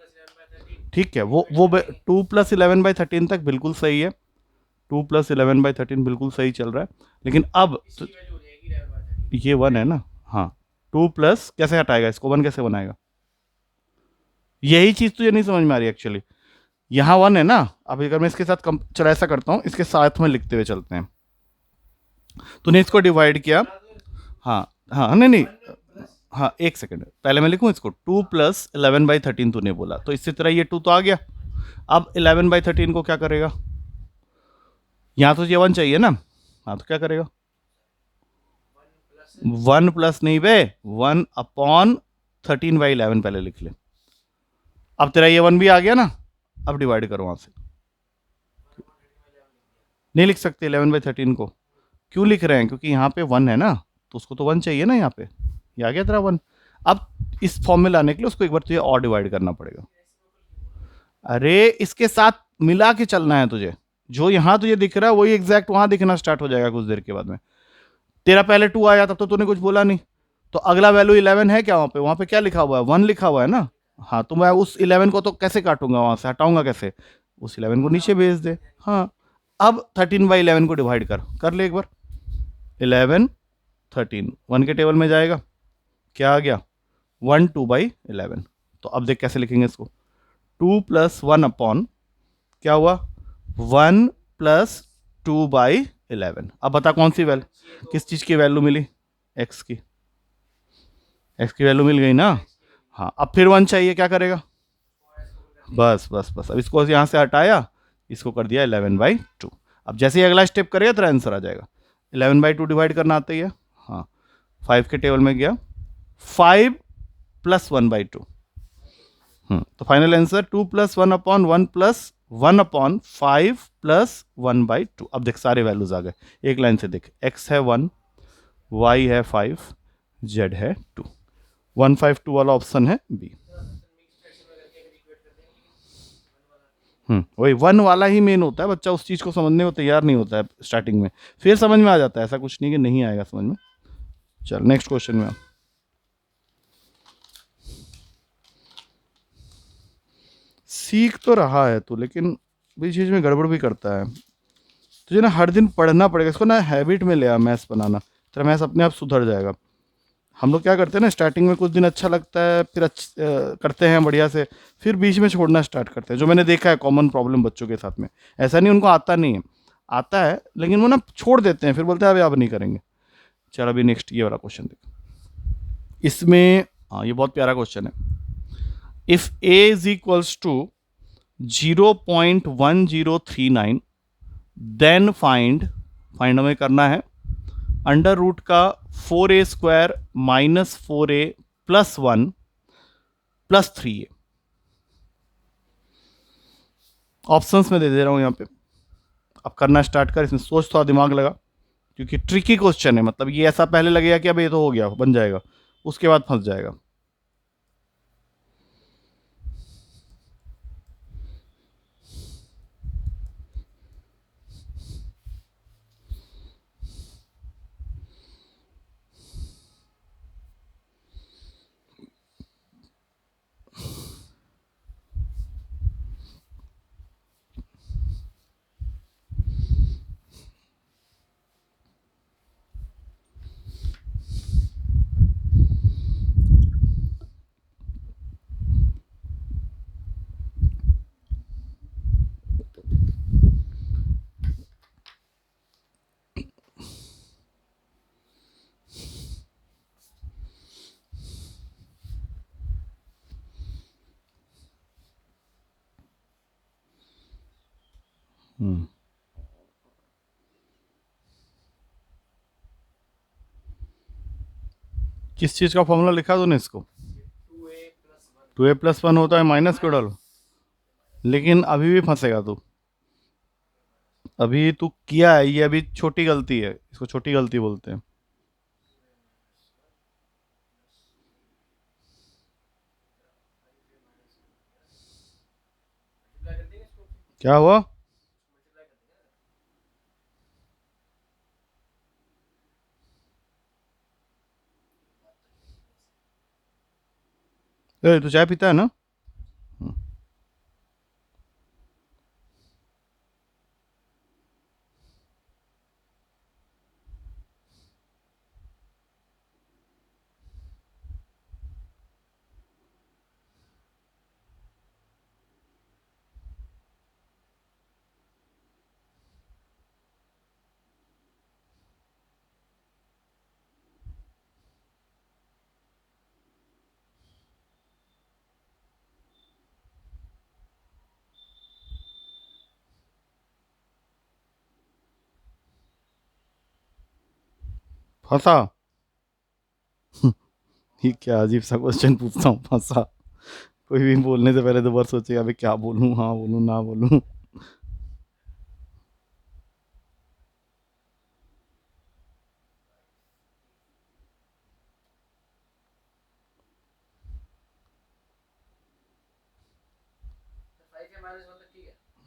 ठीक है। वो 2 + 11/13 तक बिल्कुल सही है। 2 + 11/13 बिल्कुल सही चल रहा है। लेकिन अब तो ये 1 है ना। हाँ, 2 + कैसे हटाएगा इसको, 1 कैसे बनाएगा? यही चीज तुझे नहीं समझ में आ रही एक्चुअली। यहाँ 1 है ना, अब अगर मैं इसके साथ चला ऐसा करता हूँ, इसके साथ में लिखते हुए चलते हैं। तूने इसको डिवाइड किया, हाँ हाँ, नहीं नहीं, हाँ एक सेकंड, पहले मैं लिखूँ इसको। 2 + 11/13 तूने बोला, तो इससे तरह ये 2 तो आ गया। अब 11/13 को क्या करेगा? यहाँ तो ये 1 चाहिए ना। हाँ, तो क्या करेगा? 1 प्लस नहीं बे, 1/13/11 पहले लिख ले। अब तेरा ये 1 भी आ गया ना। अब डिवाइड करो वहां से। नहीं लिख सकते 11/13 को। क्यों लिख रहे हैं? क्योंकि यहाँ पे 1 है ना, तो उसको तो 1 चाहिए ना यहाँ पे। ये आ गया तेरा 1। अब इस फॉर्म में लाने के लिए उसको एक बार तुझे और डिवाइड करना पड़ेगा। अरे इसके साथ मिला के चलना है तुझे। जो यहाँ तुझे दिख रहा है वही एग्जैक्ट वहां दिखना स्टार्ट हो जाएगा कुछ देर के बाद में। तेरा पहले 2 आया, तब तो तूने कुछ बोला नहीं। तो अगला वैल्यू 11 है क्या? वहां पे क्या लिखा हुआ है? 1 लिखा हुआ है ना। हाँ, तो मैं उस 11 को तो कैसे काटूंगा, वहां से हटाऊंगा कैसे? उस 11 को नीचे भेज दे। हाँ, अब 13/11 को डिवाइड कर ले एक बार। 11 13 1 के टेबल में जाएगा, क्या आ गया? 1 2/11। तो अब देख कैसे लिखेंगे इसको, 2 + 1 अपॉन क्या हुआ 1 + 2/11। अब बता कौन सी वैल्यू, किस चीज़ की वैल्यू मिली, एक्स की, एक्स की वैल्यू मिल गई ना। हाँ अब फिर 1 चाहिए, क्या करेगा, बस बस बस, अब इसको यहाँ से हटाया, इसको कर दिया 11/2। अब जैसे ही अगला स्टेप करेगा तेरा आंसर आ जाएगा। 11/2 डिवाइड करना आता ही है, हाँ 5 के टेबल में गया, 5 + 1/2। तो फाइनल आंसर 2 + 1 अपॉन 1 + 1 अपॉन 5 + 1/2। अब देख सारे वैल्यूज आ गए एक लाइन से, देख x है 1, y है 5, z है 2, 152 वाला ऑप्शन है बी। वही 1 वाला ही मेन होता है, बच्चा उस चीज़ को समझने को तैयार नहीं होता है स्टार्टिंग में, फिर समझ में आ जाता है, ऐसा कुछ नहीं कि नहीं आएगा समझ में। चल नेक्स्ट क्वेश्चन में, सीख तो रहा है तू लेकिन बीच चीज़ में गड़बड़ भी करता है, तुझे ना हर दिन पढ़ना पड़ेगा इसको ना, हैबिट में ले आ मैथ्स बनाना, तेरा मैथ्स अपने आप सुधर जाएगा। हम लोग क्या करते हैं ना, स्टार्टिंग में कुछ दिन अच्छा लगता है, फिर करते हैं बढ़िया से, फिर बीच में छोड़ना स्टार्ट करते हैं, जो मैंने देखा है कॉमन प्रॉब्लम बच्चों के साथ में। ऐसा नहीं उनको आता नहीं है, आता है लेकिन वो ना छोड़ देते हैं, फिर बोलते हैं अभी अब नहीं करेंगे। चल अभी नेक्स्ट ये वाला क्वेश्चन देख, इसमें हाँ ये बहुत प्यारा क्वेश्चन है। If a is equals to 0.1039 then find, find हमें करना है अंडर रूट का 4a² - 4a + 1 + 3a। ऑप्शंस में दे दे रहा हूं यहां पे, अब करना स्टार्ट कर, इसमें सोच थोड़ा दिमाग लगा, क्योंकि ट्रिकी क्वेश्चन है, मतलब ये ऐसा पहले लगेगा कि अब ये तो हो गया बन जाएगा, उसके बाद फंस जाएगा। किस चीज का फॉर्मूला लिखा तूने इसको, 2a + 1 होता है, माइनस क्यों डालो, लेकिन अभी भी फंसेगा तू, अभी तू किया है ये, अभी छोटी गलती है, इसको छोटी गलती बोलते हैं। क्या हुआ, तू चाय पीता है ना। फंसा, ये क्या अजीब सा क्वेश्चन पूछता हूँ, फंसा, कोई भी बोलने से पहले तो बार सोचेगा अभी क्या बोलूँ, हाँ बोलूँ ना बोलूँ।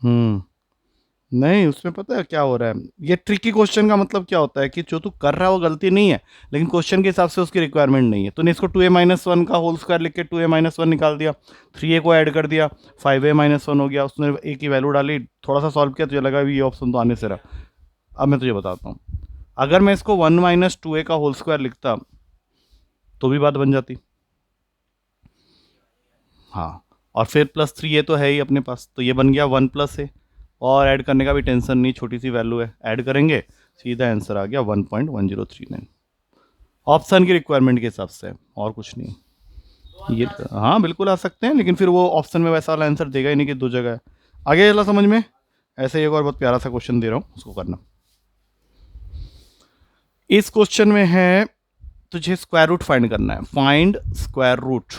हम्म नहीं, उसमें पता है क्या हो रहा है, ये ट्रिकी क्वेश्चन का मतलब क्या होता है कि जो तू कर रहा है वो गलती नहीं है, लेकिन क्वेश्चन के हिसाब से उसकी रिक्वायरमेंट नहीं है। तूने इसको 2a - 1 का होल स्क्वायर लिख के 2a - 1 निकाल दिया, 3a को ऐड कर दिया, 5a - 1 हो गया, उसने a की वैल्यू डाली, थोड़ा सा सॉल्व किया, तुझे लगा भी ये ऑप्शन तो आने से रहा। अब मैं तुझे बताता हूँ, अगर मैं इसको 1 - 2a का होल स्क्वायर लिखता तो भी बात बन जाती, हाँ, और फिर +3 ये तो है ही अपने पास, तो ये बन गया 1 + है, और ऐड करने का भी टेंशन नहीं, छोटी सी वैल्यू है, ऐड करेंगे सीधा आंसर आ गया 1.1039। ऑप्शन की रिक्वायरमेंट के हिसाब से, और कुछ नहीं। ये हाँ बिल्कुल आ सकते हैं, लेकिन फिर वो ऑप्शन में वैसा वाला आंसर देगा ही नहीं कि 2 जगह है। आगे चला समझ में। ऐसे ही एक और बहुत प्यारा सा क्वेश्चन दे रहा हूँ, उसको करना। इस क्वेश्चन में है तुझे स्क्वायर रूट फाइंड करना है। फाइंड स्क्वायर रूट,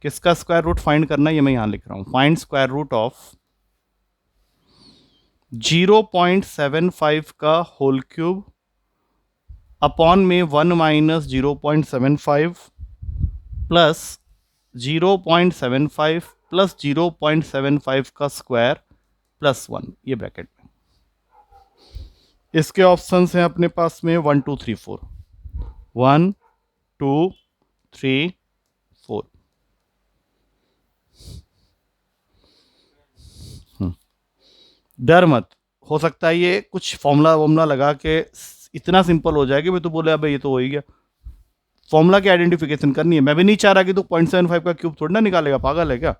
किसका स्क्वायर रूट फाइंड करना है ये मैं यहां लिख रहा हूं। फाइंड स्क्वायर रूट ऑफ 0.75 का होल क्यूब अपॉन में 1 - 0.75 प्लस 0.75 प्लस 0.75 का स्क्वायर +1, ये ब्रैकेट में। इसके ऑप्शंस हैं अपने पास में 1 2 3 4, 1 2 3 4। डर मत, हो सकता है ये कुछ फॉर्मूला वॉर्मूला लगा के इतना सिंपल हो जाए कि भाई तू बोले अब ये तो हो ही गया। फॉर्मूला की आइडेंटिफिकेशन करनी है। मैं भी नहीं चाह रहा कि तू 0.75 का क्यूब थोड़ी ना निकालेगा, पागल है क्या।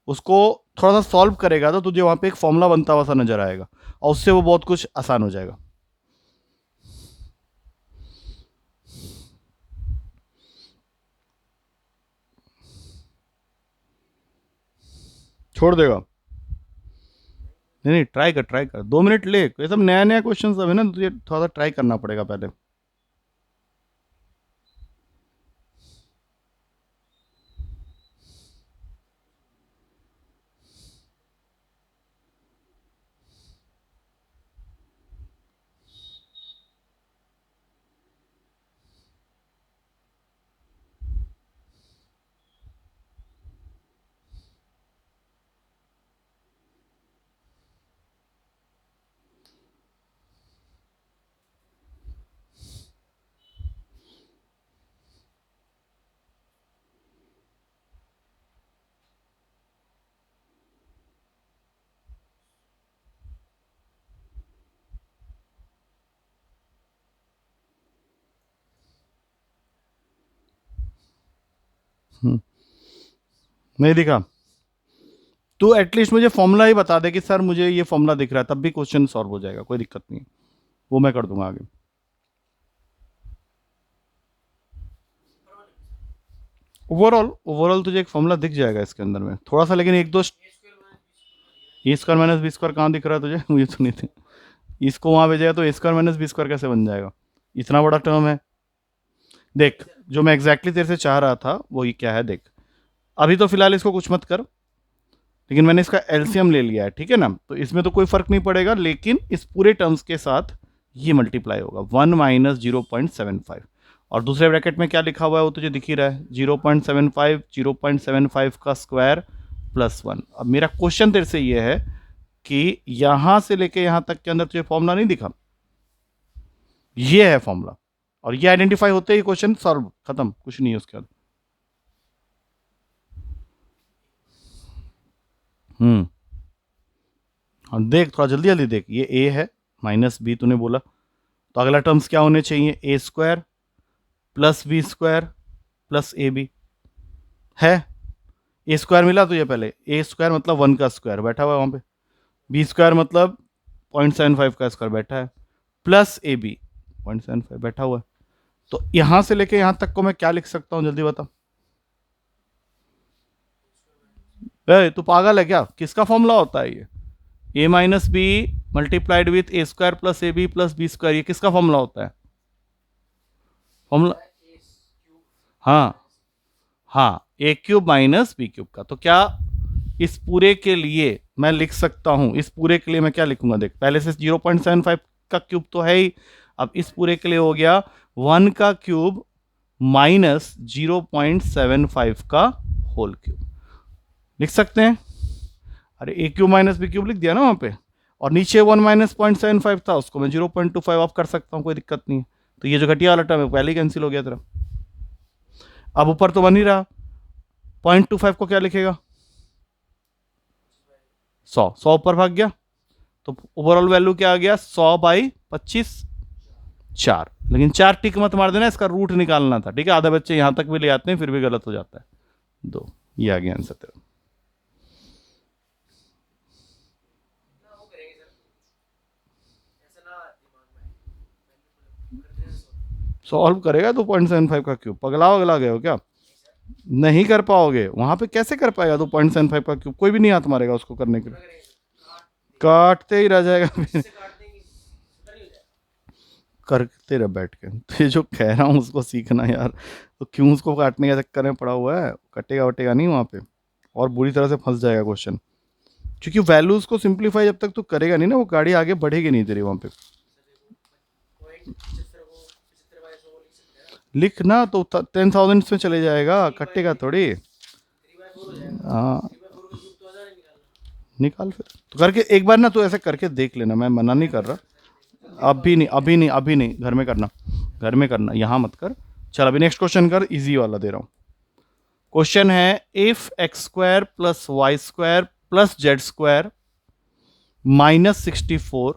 उसको थोड़ा सा सॉल्व करेगा तो तुझे वहां पे एक फॉर्मूला बनता हुआ सा नजर आएगा, और उससे वो बहुत कुछ आसान हो जाएगा। छोड़ देगा? नहीं नहीं, ट्राई कर, ट्राई कर, 2 मिनट ले। ये सब नया नया क्वेश्चन सब है ना, तुझे थोड़ा सा ट्राई करना पड़ेगा पहले। नहीं दिखा? तो एटलीस्ट मुझे फॉर्मूला ही बता दे कि सर मुझे ये फॉर्मूला दिख रहा है, तब भी क्वेश्चन सॉल्व हो जाएगा, कोई दिक्कत नहीं है, वो मैं कर दूंगा आगे। ओवरऑल ओवरऑल तुझे एक फॉर्मूला दिख जाएगा इसके अंदर में थोड़ा सा, लेकिन 1 2 A² - B² कहाँ दिख रहा है तुझे? मुझे तो नहीं थे। इसको वहां भेजेगा तो A² - B² कैसे बन जाएगा? इतना बड़ा टर्म है। देख, जो मैं एग्जैक्टली तेरे से चाह रहा था वो ये क्या है, देख। अभी तो फिलहाल इसको कुछ मत कर, लेकिन मैंने इसका एलसीएम ले लिया है, ठीक है ना, तो इसमें तो कोई फर्क नहीं पड़ेगा, लेकिन इस पूरे टर्म्स के साथ ये मल्टीप्लाई होगा 1 - 0.75, और दूसरे ब्रैकेट में क्या लिखा हुआ है वो तुझे दिख ही रहा है, 0.75 0.75 का स्क्वायर +1। अब मेरा क्वेश्चन तेरे से ये है कि यहां से लेके यहां तक के अंदर तुझे फॉर्मूला नहीं दिखा, ये है फॉर्मूला, और ये आइडेंटिफाई होते ही क्वेश्चन सॉल्व, खत्म, कुछ नहीं है उसके बाद। और देख, थोड़ा जल्दी जल्दी देख, ये ए है -b तूने बोला, तो अगला टर्म्स क्या होने चाहिए, A² + B² + AB है। A² मिला तुझे पहले, A² मतलब 1 का स्क्वायर बैठा हुआ है वहां पे, B² मतलब 0.75 का स्क्वायर बैठा है, प्लस AB 0.75 बैठा हुआ है। तो यहां से लेके यहां तक को मैं क्या लिख सकता हूं, जल्दी बता। तू पागल है क्या? किसका फॉर्मूला होता है ये? A - B multiplied with A² + AB + B², ये किसका फॉर्मूला होता है? फॉर्मूला, हाँ हाँ, A³ - B³ का। तो क्या इस पूरे के लिए मैं लिख सकता हूं, इस पूरे के लिए मैं क्या लिखूंगा, देख, पहले से 0.75 का क्यूब तो है ही, अब इस पूरे के लिए हो गया 1 का क्यूब माइनस 0.75 का होल क्यूब, लिख सकते हैं। अरे A³ - B³ लिख दिया ना वहां पे, और नीचे 1 - 0.75 था, उसको मैं 0.25 ऑफ कर सकता हूं, कोई दिक्कत नहीं है। तो ये जो घटिया वाला टर्म है पहले ही कैंसिल हो गया तेरा। अब ऊपर तो बन ही रहा, 0.25 को क्या लिखेगा, 100 ऊपर भाग गया, तो ओवरऑल वैल्यू क्या आ गया, 100/25 4। लेकिन 4 टिक मत मार देना, इसका रूट निकालना था, ठीक है। आधे बच्चे यहां तक भी ले आते हैं फिर भी गलत हो जाता है। 2 ये आ गया आंसर तेरा। सॉल्व करेगा 2.75 का क्यूब? पगला वगला गए हो क्या? नहीं कर पाओगे, वहां पे कैसे कर पाएगा 2.75 का क्यूब? कोई भी नहीं हाथ मारेगा उसको करने के लिए, काटते ही रह जाएगा फिर। करते रह बैठ के। तो ये जो कह रहा हूँ उसको सीखना यार, तो क्यों उसको काटने के चक्कर में पड़ा हुआ है? कटेगा वटेगा नहीं वहाँ पे, और बुरी तरह से फंस जाएगा क्वेश्चन, क्योंकि वैल्यूज को सिंप्लीफाई जब तक तू करेगा नहीं ना, वो गाड़ी आगे बढ़ेगी नहीं तेरी वहाँ पे। लिखना तो 10,000 में चले जाएगा, कटेगा थोड़ी। हाँ निकाल फिर तो करके एक बार ना, तो ऐसे करके देख लेना, मैं मना नहीं कर रहा। अभी नहीं, अभी नहीं, अभी नहीं, घर में करना, घर में करना, यहाँ मत कर। चल अभी नेक्स्ट क्वेश्चन कर, इजी वाला दे रहा हूँ। क्वेश्चन है if x square plus y square plus z square -64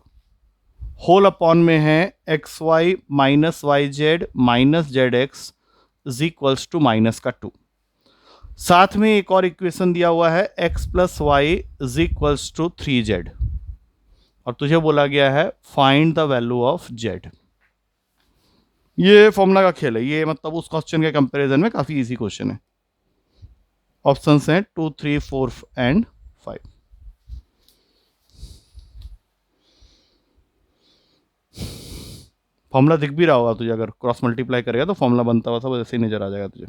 whole upon में है x y minus y z minus z x is equals to minus का 2। साथ में एक और इक्वेशन दिया हुआ है x plus y is equals to 3z, और तुझे बोला गया है find the value of z। ये फॉर्मूला का खेल है ये, मतलब उस क्वेश्चन के कंपैरिजन में काफी इजी क्वेश्चन है। ऑप्शंस हैं 2, 3, 4 एंड 5। फॉर्मूला दिख भी रहा होगा तुझे, अगर क्रॉस मल्टीप्लाई करेगा तो फॉर्मूला बनता हुआ सब ऐसे ही नजर आ जाएगा तुझे।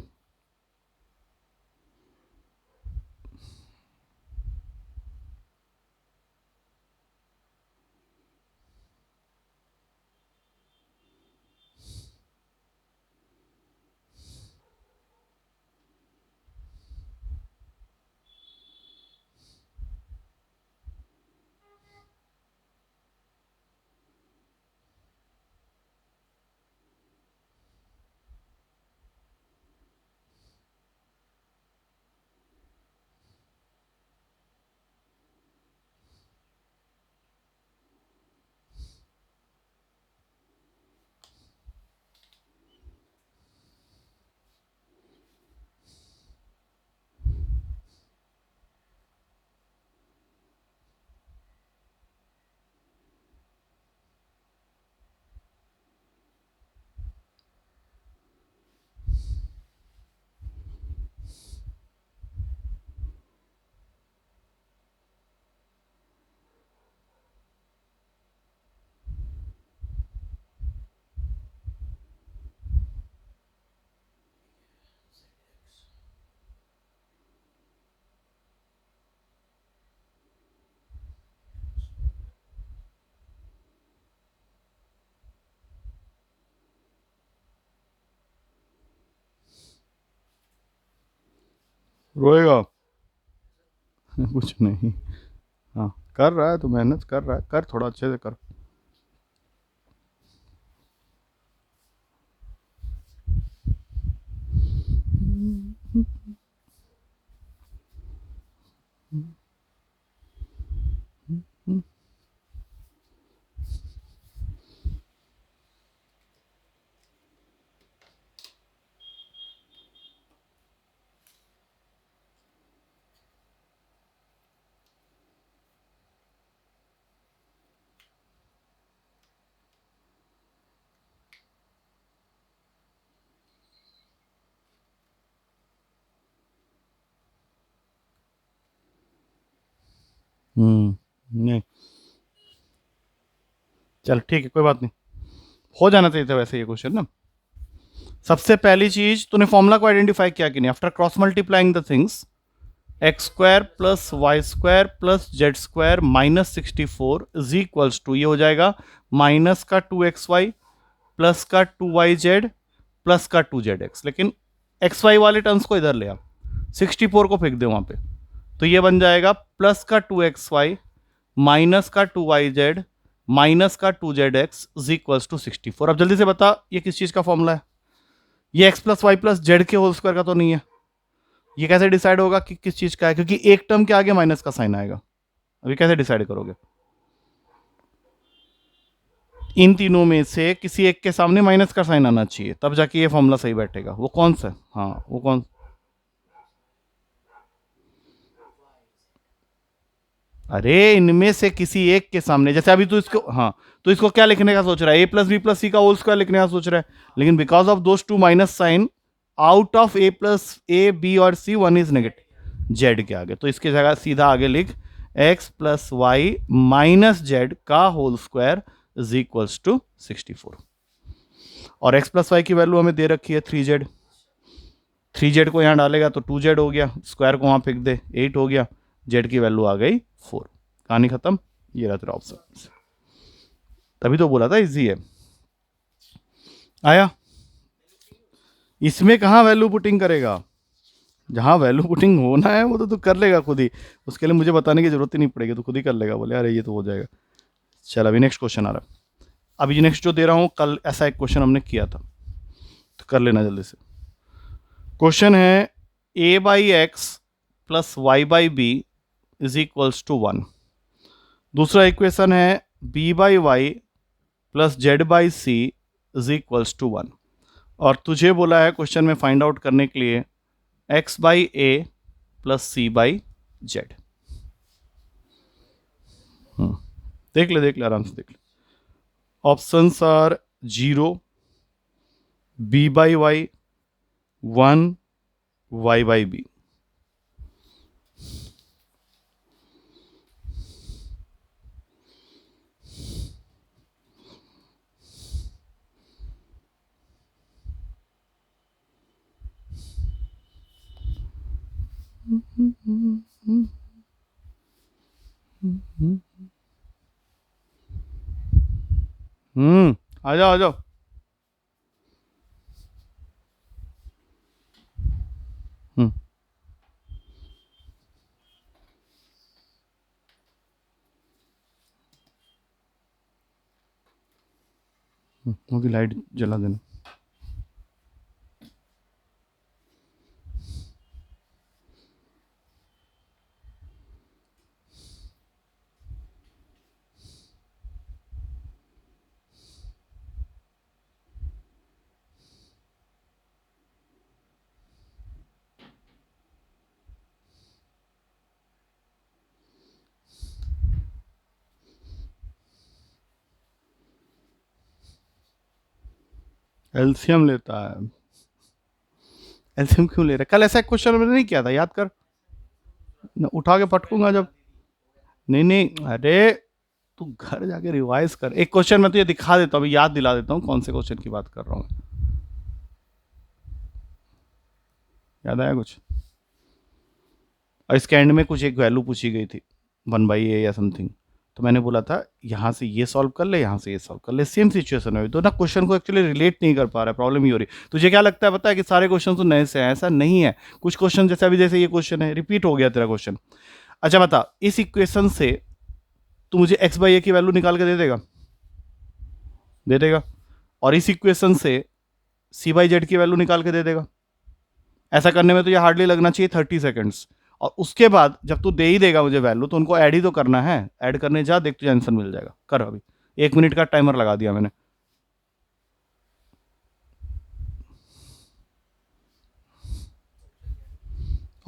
रोएगा? कुछ नहीं। हाँ कर रहा है तो मेहनत कर रहा है, कर थोड़ा अच्छे से कर। नहीं चल ठीक है, कोई बात नहीं, हो जाना चाहिए था वैसे ये क्वेश्चन ना। सबसे पहली चीज, तूने फॉर्मूला को आइडेंटिफाई किया कि नहीं? After cross multiplying the things, x square plus y square plus z square -64 is equals to, ये हो जाएगा माइनस का 2xy प्लस का 2yz प्लस का 2zx। लेकिन एक्स वाई वाले टर्म्स को इधर ले आ, 64 को फेंक दे वहां पे, तो ये बन जाएगा प्लस का 2xy माइनस का 2yz माइनस का 2zx इज इक्वल्स टू 64। अब जल्दी से बता ये किस चीज का फॉर्मूला है? ये x plus y plus z के होल स्क्वायर का तो नहीं है। ये कैसे डिसाइड होगा कि किस चीज का है? क्योंकि एक टर्म के आगे माइनस का साइन आएगा। अभी कैसे डिसाइड करोगे? इन तीनों में से किसी एक के सामने माइनस का साइन आना चाहिए, तब जाके ये फॉर्मूला सही बैठेगा। वो कौन सा? हाँ वो कौन? अरे इनमें से किसी एक के सामने, जैसे अभी तू इसको, हाँ, तो इसको क्या लिखने का सोच रहा है, a plus b plus c का होल स्क्वायर लिखने का सोच रहा है, लेकिन because of those two minus sign, out of a plus a b और c one is negative z के आगे, तो इसकी जगह सीधा आगे लिख x plus y minus z का whole square is equals to 64। और एक्स प्लस वाई की वैल्यू हमें दे रखी है 3z, 3z को यहाँ डालेगा तो 2z हो गया, स्क्वायर को वहाँ फेंक दे 8 हो गया, z की वैल्यू आ गई 4। कहानी खत्म। ये रहा तेरा ऑप्शन, तभी तो बोला था इजी है। आया, इसमें कहाँ वैल्यू पुटिंग करेगा, जहाँ वैल्यू पुटिंग होना है वो तो तू कर लेगा खुद ही, उसके लिए मुझे बताने की जरूरत ही नहीं पड़ेगी, तो खुद ही कर लेगा, बोले अरे ये तो हो जाएगा। चल अभी नेक्स्ट क्वेश्चन आ रहा है। अभी नेक्स्ट जो दे रहा हूँ, कल ऐसा एक क्वेश्चन हमने किया था, तो कर लेना जल्दी से। क्वेश्चन है a by x plus y by b is equals to 1। दूसरा इक्वेशन है b by y plus z by c is equals to 1। और तुझे बोला है क्वेश्चन में फाइंड आउट करने के लिए x by a plus c by z. देख ले आराम से देख ले। Options are 0, b by y, 1, y by b. आ जाओ आ जाओ। वो भी लाइट जला देना। एलसीएम लेता है, एलसीएम क्यों ले रहा है? कल ऐसा क्वेश्चन मैंने नहीं किया था, याद कर, उठा के पटकूंगा जब। नहीं नहीं, अरे तू घर जाके रिवाइज कर। एक क्वेश्चन मैं तुझे दिखा देता हूँ, अभी याद दिला देता हूँ कौन से क्वेश्चन की बात कर रहा हूँ। याद आया कुछ? और इसके एंड में कुछ एक वैल्यू पूछी गई थी 1/a या समथिंग, तो मैंने बोला था यहाँ से ये सॉल्व कर ले, यहाँ से ये सॉल्व कर ले, सेम सिचुएशन है। तो ना क्वेश्चन को एक्चुअली रिलेट नहीं कर पा रहा है, प्रॉब्लम ही हो रही। तुझे क्या लगता है पता है कि सारे क्वेश्चन तो नए से हैं? ऐसा नहीं है। कुछ क्वेश्चन जैसे अभी जैसे ये क्वेश्चन है, रिपीट हो गया तेरा क्वेश्चन। अच्छा बता, इस इक्वेशन से तू मुझे एक्स बाई ए की वैल्यू निकाल के दे देगा? दे देगा। और इस इक्वेशन से सी बाई जेड की वैल्यू निकाल के दे देगा? ऐसा करने में तो ये हार्डली लगना चाहिए 30 सेकेंड्स। और उसके बाद जब तू दे ही देगा मुझे वैल्यू, तो उनको ऐड ही तो करना है। ऐड करने जा, देख तुझे आंसर मिल जाएगा। कर अभी, 1 मिनट का टाइमर लगा दिया मैंने।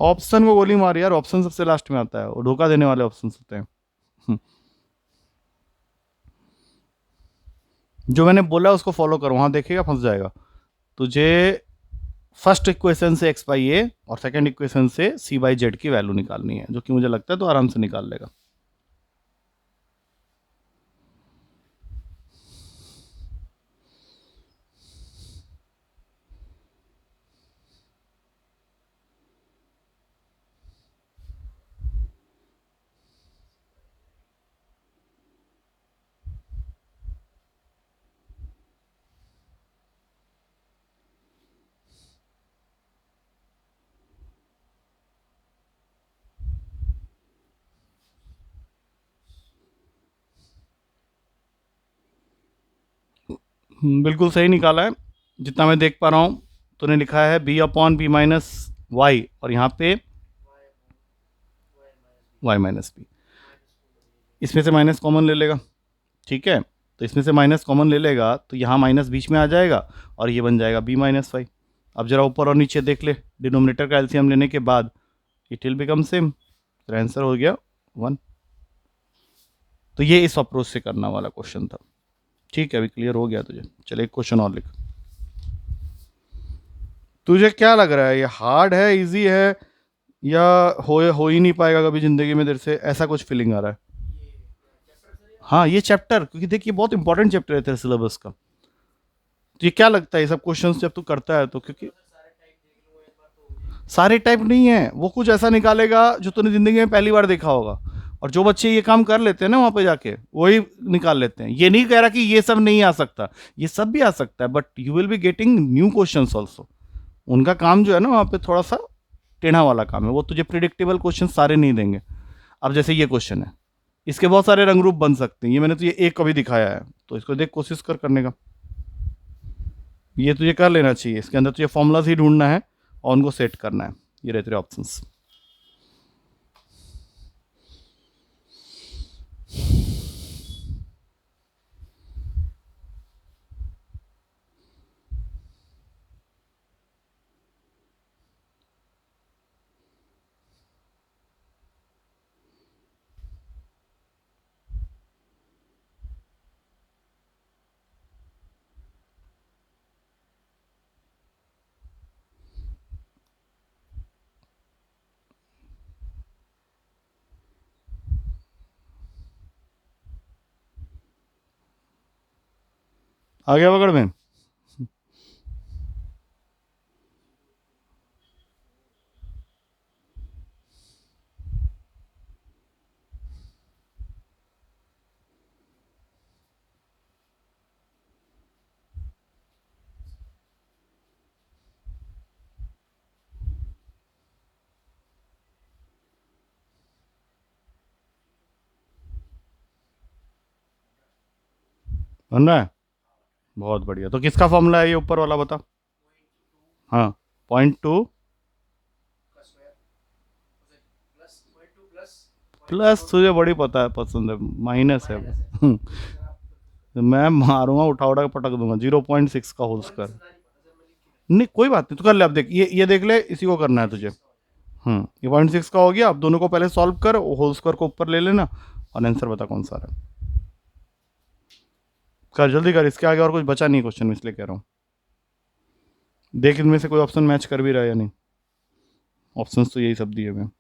ऑप्शन को गोली मार यार, ऑप्शन सबसे लास्ट में आता है, वो धोखा देने वाले ऑप्शन होते हैं। जो मैंने बोला उसको फॉलो करो, वहां देखेगा फंस जाएगा। तुझे फर्स्ट इक्वेशन से एक्स बाई ए और सेकंड इक्वेशन से सी बाई जेड की वैल्यू निकालनी है, जो कि मुझे लगता है तो आराम से निकाल लेगा। बिल्कुल सही निकाला है, जितना मैं देख पा रहा हूँ। तूने लिखा है b upon b minus y, और यहाँ पे y माइनस बी। इसमें से माइनस कॉमन ले लेगा, ठीक है? तो इसमें से माइनस कॉमन ले लेगा तो यहाँ माइनस बीच में आ जाएगा, और ये बन जाएगा b माइनस वाई। अब जरा ऊपर और नीचे देख ले, डिनोमिनेटर का एलसीएम लेने के बाद इट विल बिकम सेम, तो आंसर हो गया 1। तो ये इस अप्रोच से करना वाला क्वेश्चन था। ठीक है, अभी क्लियर हो गया तुझे? चल एक क्वेश्चन और लिख। तुझे क्या लग रहा है, ये हार्ड है, इजी है, या हो ही नहीं पाएगा कभी जिंदगी में तेरे से, ऐसा कुछ फीलिंग आ रहा है? हाँ ये चैप्टर, क्योंकि देख ये बहुत इंपॉर्टेंट चैप्टर है तेरे सिलेबस का। तो ये क्या लगता है, ये सब क्वेश्चंस जब तू करता है तो, क्योंकि सारे टाइप नहीं है, वो कुछ ऐसा निकालेगा जो तूने जिंदगी में पहली बार देखा होगा। और जो बच्चे ये काम कर लेते हैं ना वहां पे जाके, वही निकाल लेते हैं। ये नहीं कह रहा कि ये सब नहीं आ सकता, ये सब भी आ सकता है, but you will be getting new questions also. उनका काम जो है ना वहाँ पे थोड़ा सा टेढ़ा वाला काम है, वो तुझे प्रिडिक्टेबल क्वेश्चन सारे नहीं देंगे। अब जैसे ये क्वेश्चन है, इसके बहुत सारे रंग रूप बन सकते हैं, ये मैंने तुझे एक कभी दिखाया है, तो इसको देख कोशिश कर करने का। ये तुझे कर लेना चाहिए, इसके अंदर तुझे फॉर्मूलाज ही ढूंढना है और उनको सेट करना है। ये रहते ऑप्शंस। आ गया पकड़ में? बन रहा है? बहुत बढ़िया। तो किसका फॉर्मूला है ये ऊपर वाला, बता। हाँ, 0.2 प्लस, तुझे बड़ी पता है, पसंद है, माइनस है। मैं मारूंगा, उठा उठा के पटक दूंगा। 0.6 का होल स्क्वायर। नहीं कोई बात नहीं, तो कर ले। अब देख, ये देख ले, इसी को करना है तुझे। ये 0.6 का हो गया। अब दोनों को पहले सॉल्व कर, होल स्क्वायर को ऊपर ले लेना और आंसर बता कौन सा आ रहा है। कर जल्दी कर, इसके आगे और कुछ बचा नहीं क्वेश्चन में, इसलिए कह रहा हूँ। देख इनमें से कोई ऑप्शन मैच कर भी रहा है या नहीं। ऑप्शंस तो यही सब दिए हुए हैं।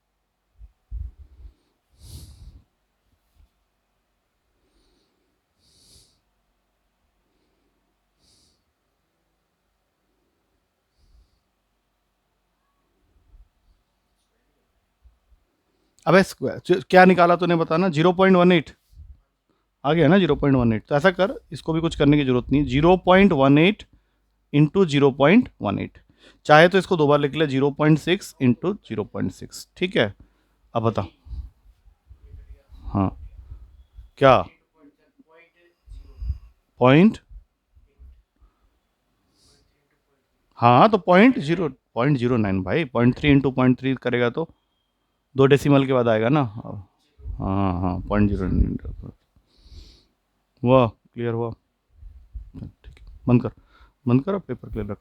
अबे क्या निकाला तूने, बताना। 0.18 आ गया ना? 0.18। तो ऐसा कर, इसको भी कुछ करने की जरूरत नहीं। 0.18 इंटू 0.18, चाहे तो इसको दो बार लिख ले, 0.6 इंटू 0.6। ठीक है, अब बता। हाँ क्या? पॉइंट, हाँ तो 0.09 भाई। 0.3 इंटू 0.3 करेगा तो 2 डेसिमल के बाद आएगा ना। हाँ हाँ, 0.09। हुआ? क्लियर हुआ? ठीक है, बंद कर, बंद कर, अब पेपर क्लियर रख।